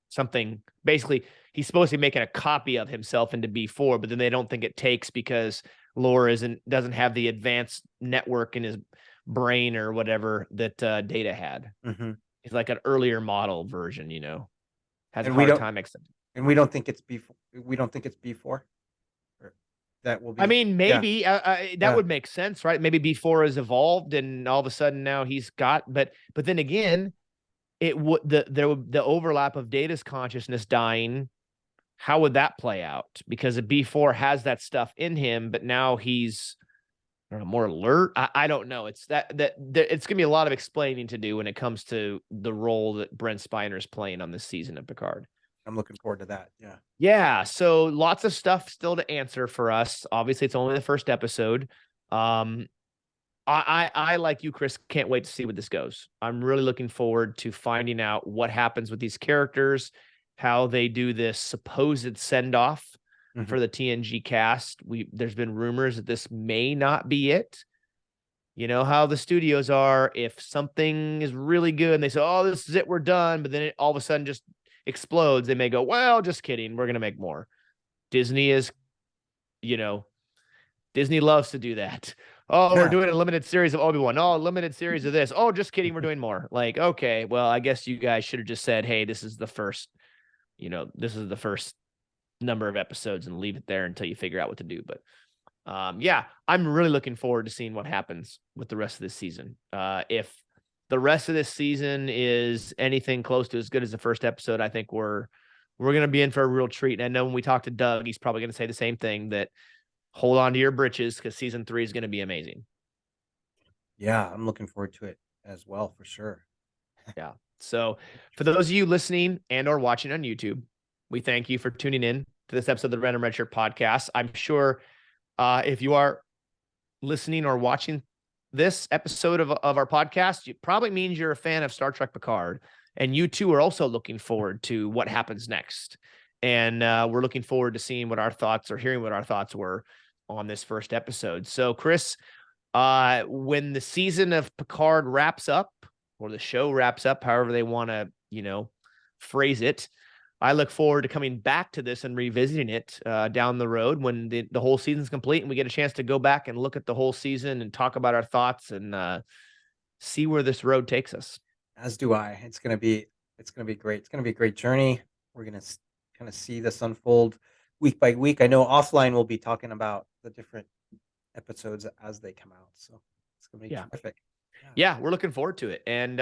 something. Basically, he's supposed to be making a copy of himself into B4, but then they don't think it takes because Lore doesn't have the advanced network in his brain or whatever that Data had. Mm-hmm. He's like an earlier model version, has a And we hard don't time accepting. and we don't think it's before. We don't think it's before. Or that will I be. mean, Yeah. maybe that Yeah. would make sense, right? Maybe B4 has evolved, and all of a sudden now he's got. But then again, it would the overlap of Data's consciousness dying. How would that play out? Because a B4 has that stuff in him, but now he's, I don't know, more alert. I don't know. It's it's gonna be a lot of explaining to do when it comes to the role that Brent Spiner is playing on this season of Picard. I'm looking forward to that. Yeah. Yeah, so lots of stuff still to answer for us. Obviously, it's only the first episode. I like you, Chris, can't wait to see what this goes. I'm really looking forward to finding out what happens with these characters, how they do this supposed send-off for the TNG cast. There's been rumors that this may not be it. You know how the studios are. If something is really good and they say, "Oh, this is it, we're done," but then it all of a sudden just explodes, they may go, "Well, just kidding, we're gonna make more." Disney is, Disney loves to do that. Oh, we're doing a limited series of Obi-Wan. Oh, limited series of this. Oh, just kidding, we're doing more. Like, okay, well, I guess you guys should have just said, "Hey, this is the first number of episodes," and leave it there until you figure out what to do. But yeah, I'm really looking forward to seeing what happens with the rest of this season. If the rest of this season is anything close to as good as the first episode, I think we're going to be in for a real treat. And I know when we talk to Doug, he's probably going to say the same thing, that hold on to your britches because season 3 is going to be amazing. Yeah, I'm looking forward to it as well, for sure. Yeah. So for those of you listening and or watching on YouTube, we thank you for tuning in to this episode of the Random Red Shirt podcast. I'm sure if you are listening or watching this episode of our podcast, it probably means you're a fan of Star Trek Picard, and you too are also looking forward to what happens next. And we're looking forward to seeing what our thoughts, or hearing what our thoughts were on this first episode. So Chris, when the season of Picard wraps up, or the show wraps up, however they want to, phrase it, I look forward to coming back to this and revisiting it down the road when the whole season's complete and we get a chance to go back and look at the whole season and talk about our thoughts and see where this road takes us. As do I. It's gonna be great. It's gonna be a great journey. We're gonna kind of see this unfold week by week. I know offline we'll be talking about the different episodes as they come out. So it's gonna be terrific. Yeah, we're looking forward to it. And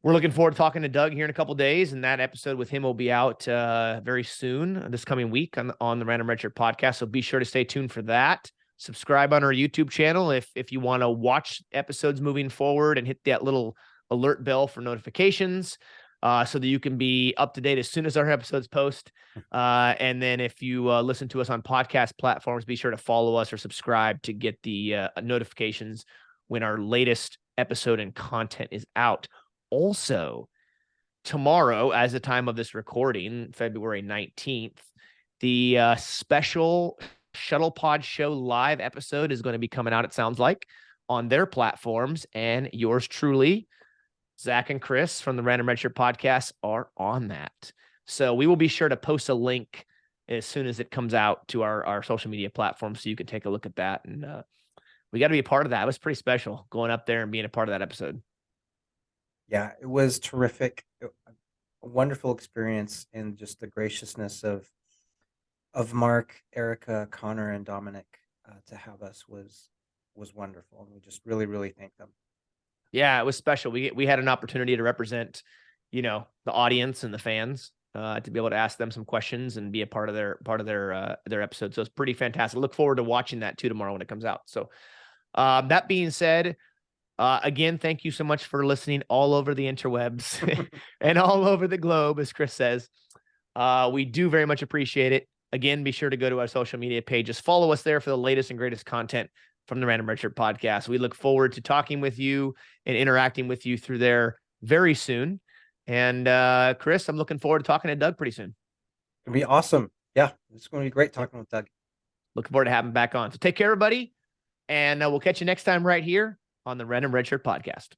we're looking forward to talking to Doug here in a couple of days, and that episode with him will be out very soon, this coming week on the Random Red Shirt podcast. So be sure to stay tuned for that. Subscribe on our YouTube channel if you want to watch episodes moving forward, and hit that little alert bell for notifications so that you can be up to date as soon as our episodes post. And then if you listen to us on podcast platforms, be sure to follow us or subscribe to get the notifications when our latest episode and content is out. Also, tomorrow, as the time of this recording, February 19th, the special Shuttle Pod Show live episode is going to be coming out, it sounds like, on their platforms. And yours truly, Zach and Chris from the Random Red Shirt podcast, are on that. So we will be sure to post a link as soon as it comes out to our social media platforms so you can take a look at that. And we got to be a part of that. It was pretty special going up there and being a part of that episode. Yeah, it was terrific. A wonderful experience, and just the graciousness of Mark, Erica, Connor, and Dominic to have us was wonderful. And we just really, really thank them. Yeah, it was special. We had an opportunity to represent, the audience and the fans, to be able to ask them some questions and be a part of their episode. So it's pretty fantastic. I look forward to watching that too tomorrow when it comes out. So that being said, again, thank you so much for listening all over the interwebs and all over the globe, as Chris says. We do very much appreciate it. Again, be sure to go to our social media pages. Follow us there for the latest and greatest content from the Random Red Shirt podcast. We look forward to talking with you and interacting with you through there very soon. And Chris, I'm looking forward to talking to Doug pretty soon. It'll be awesome. Yeah, it's going to be great talking with Doug. Looking forward to having him back on. So take care, everybody. And we'll catch you next time right here on the Random Red Shirt podcast.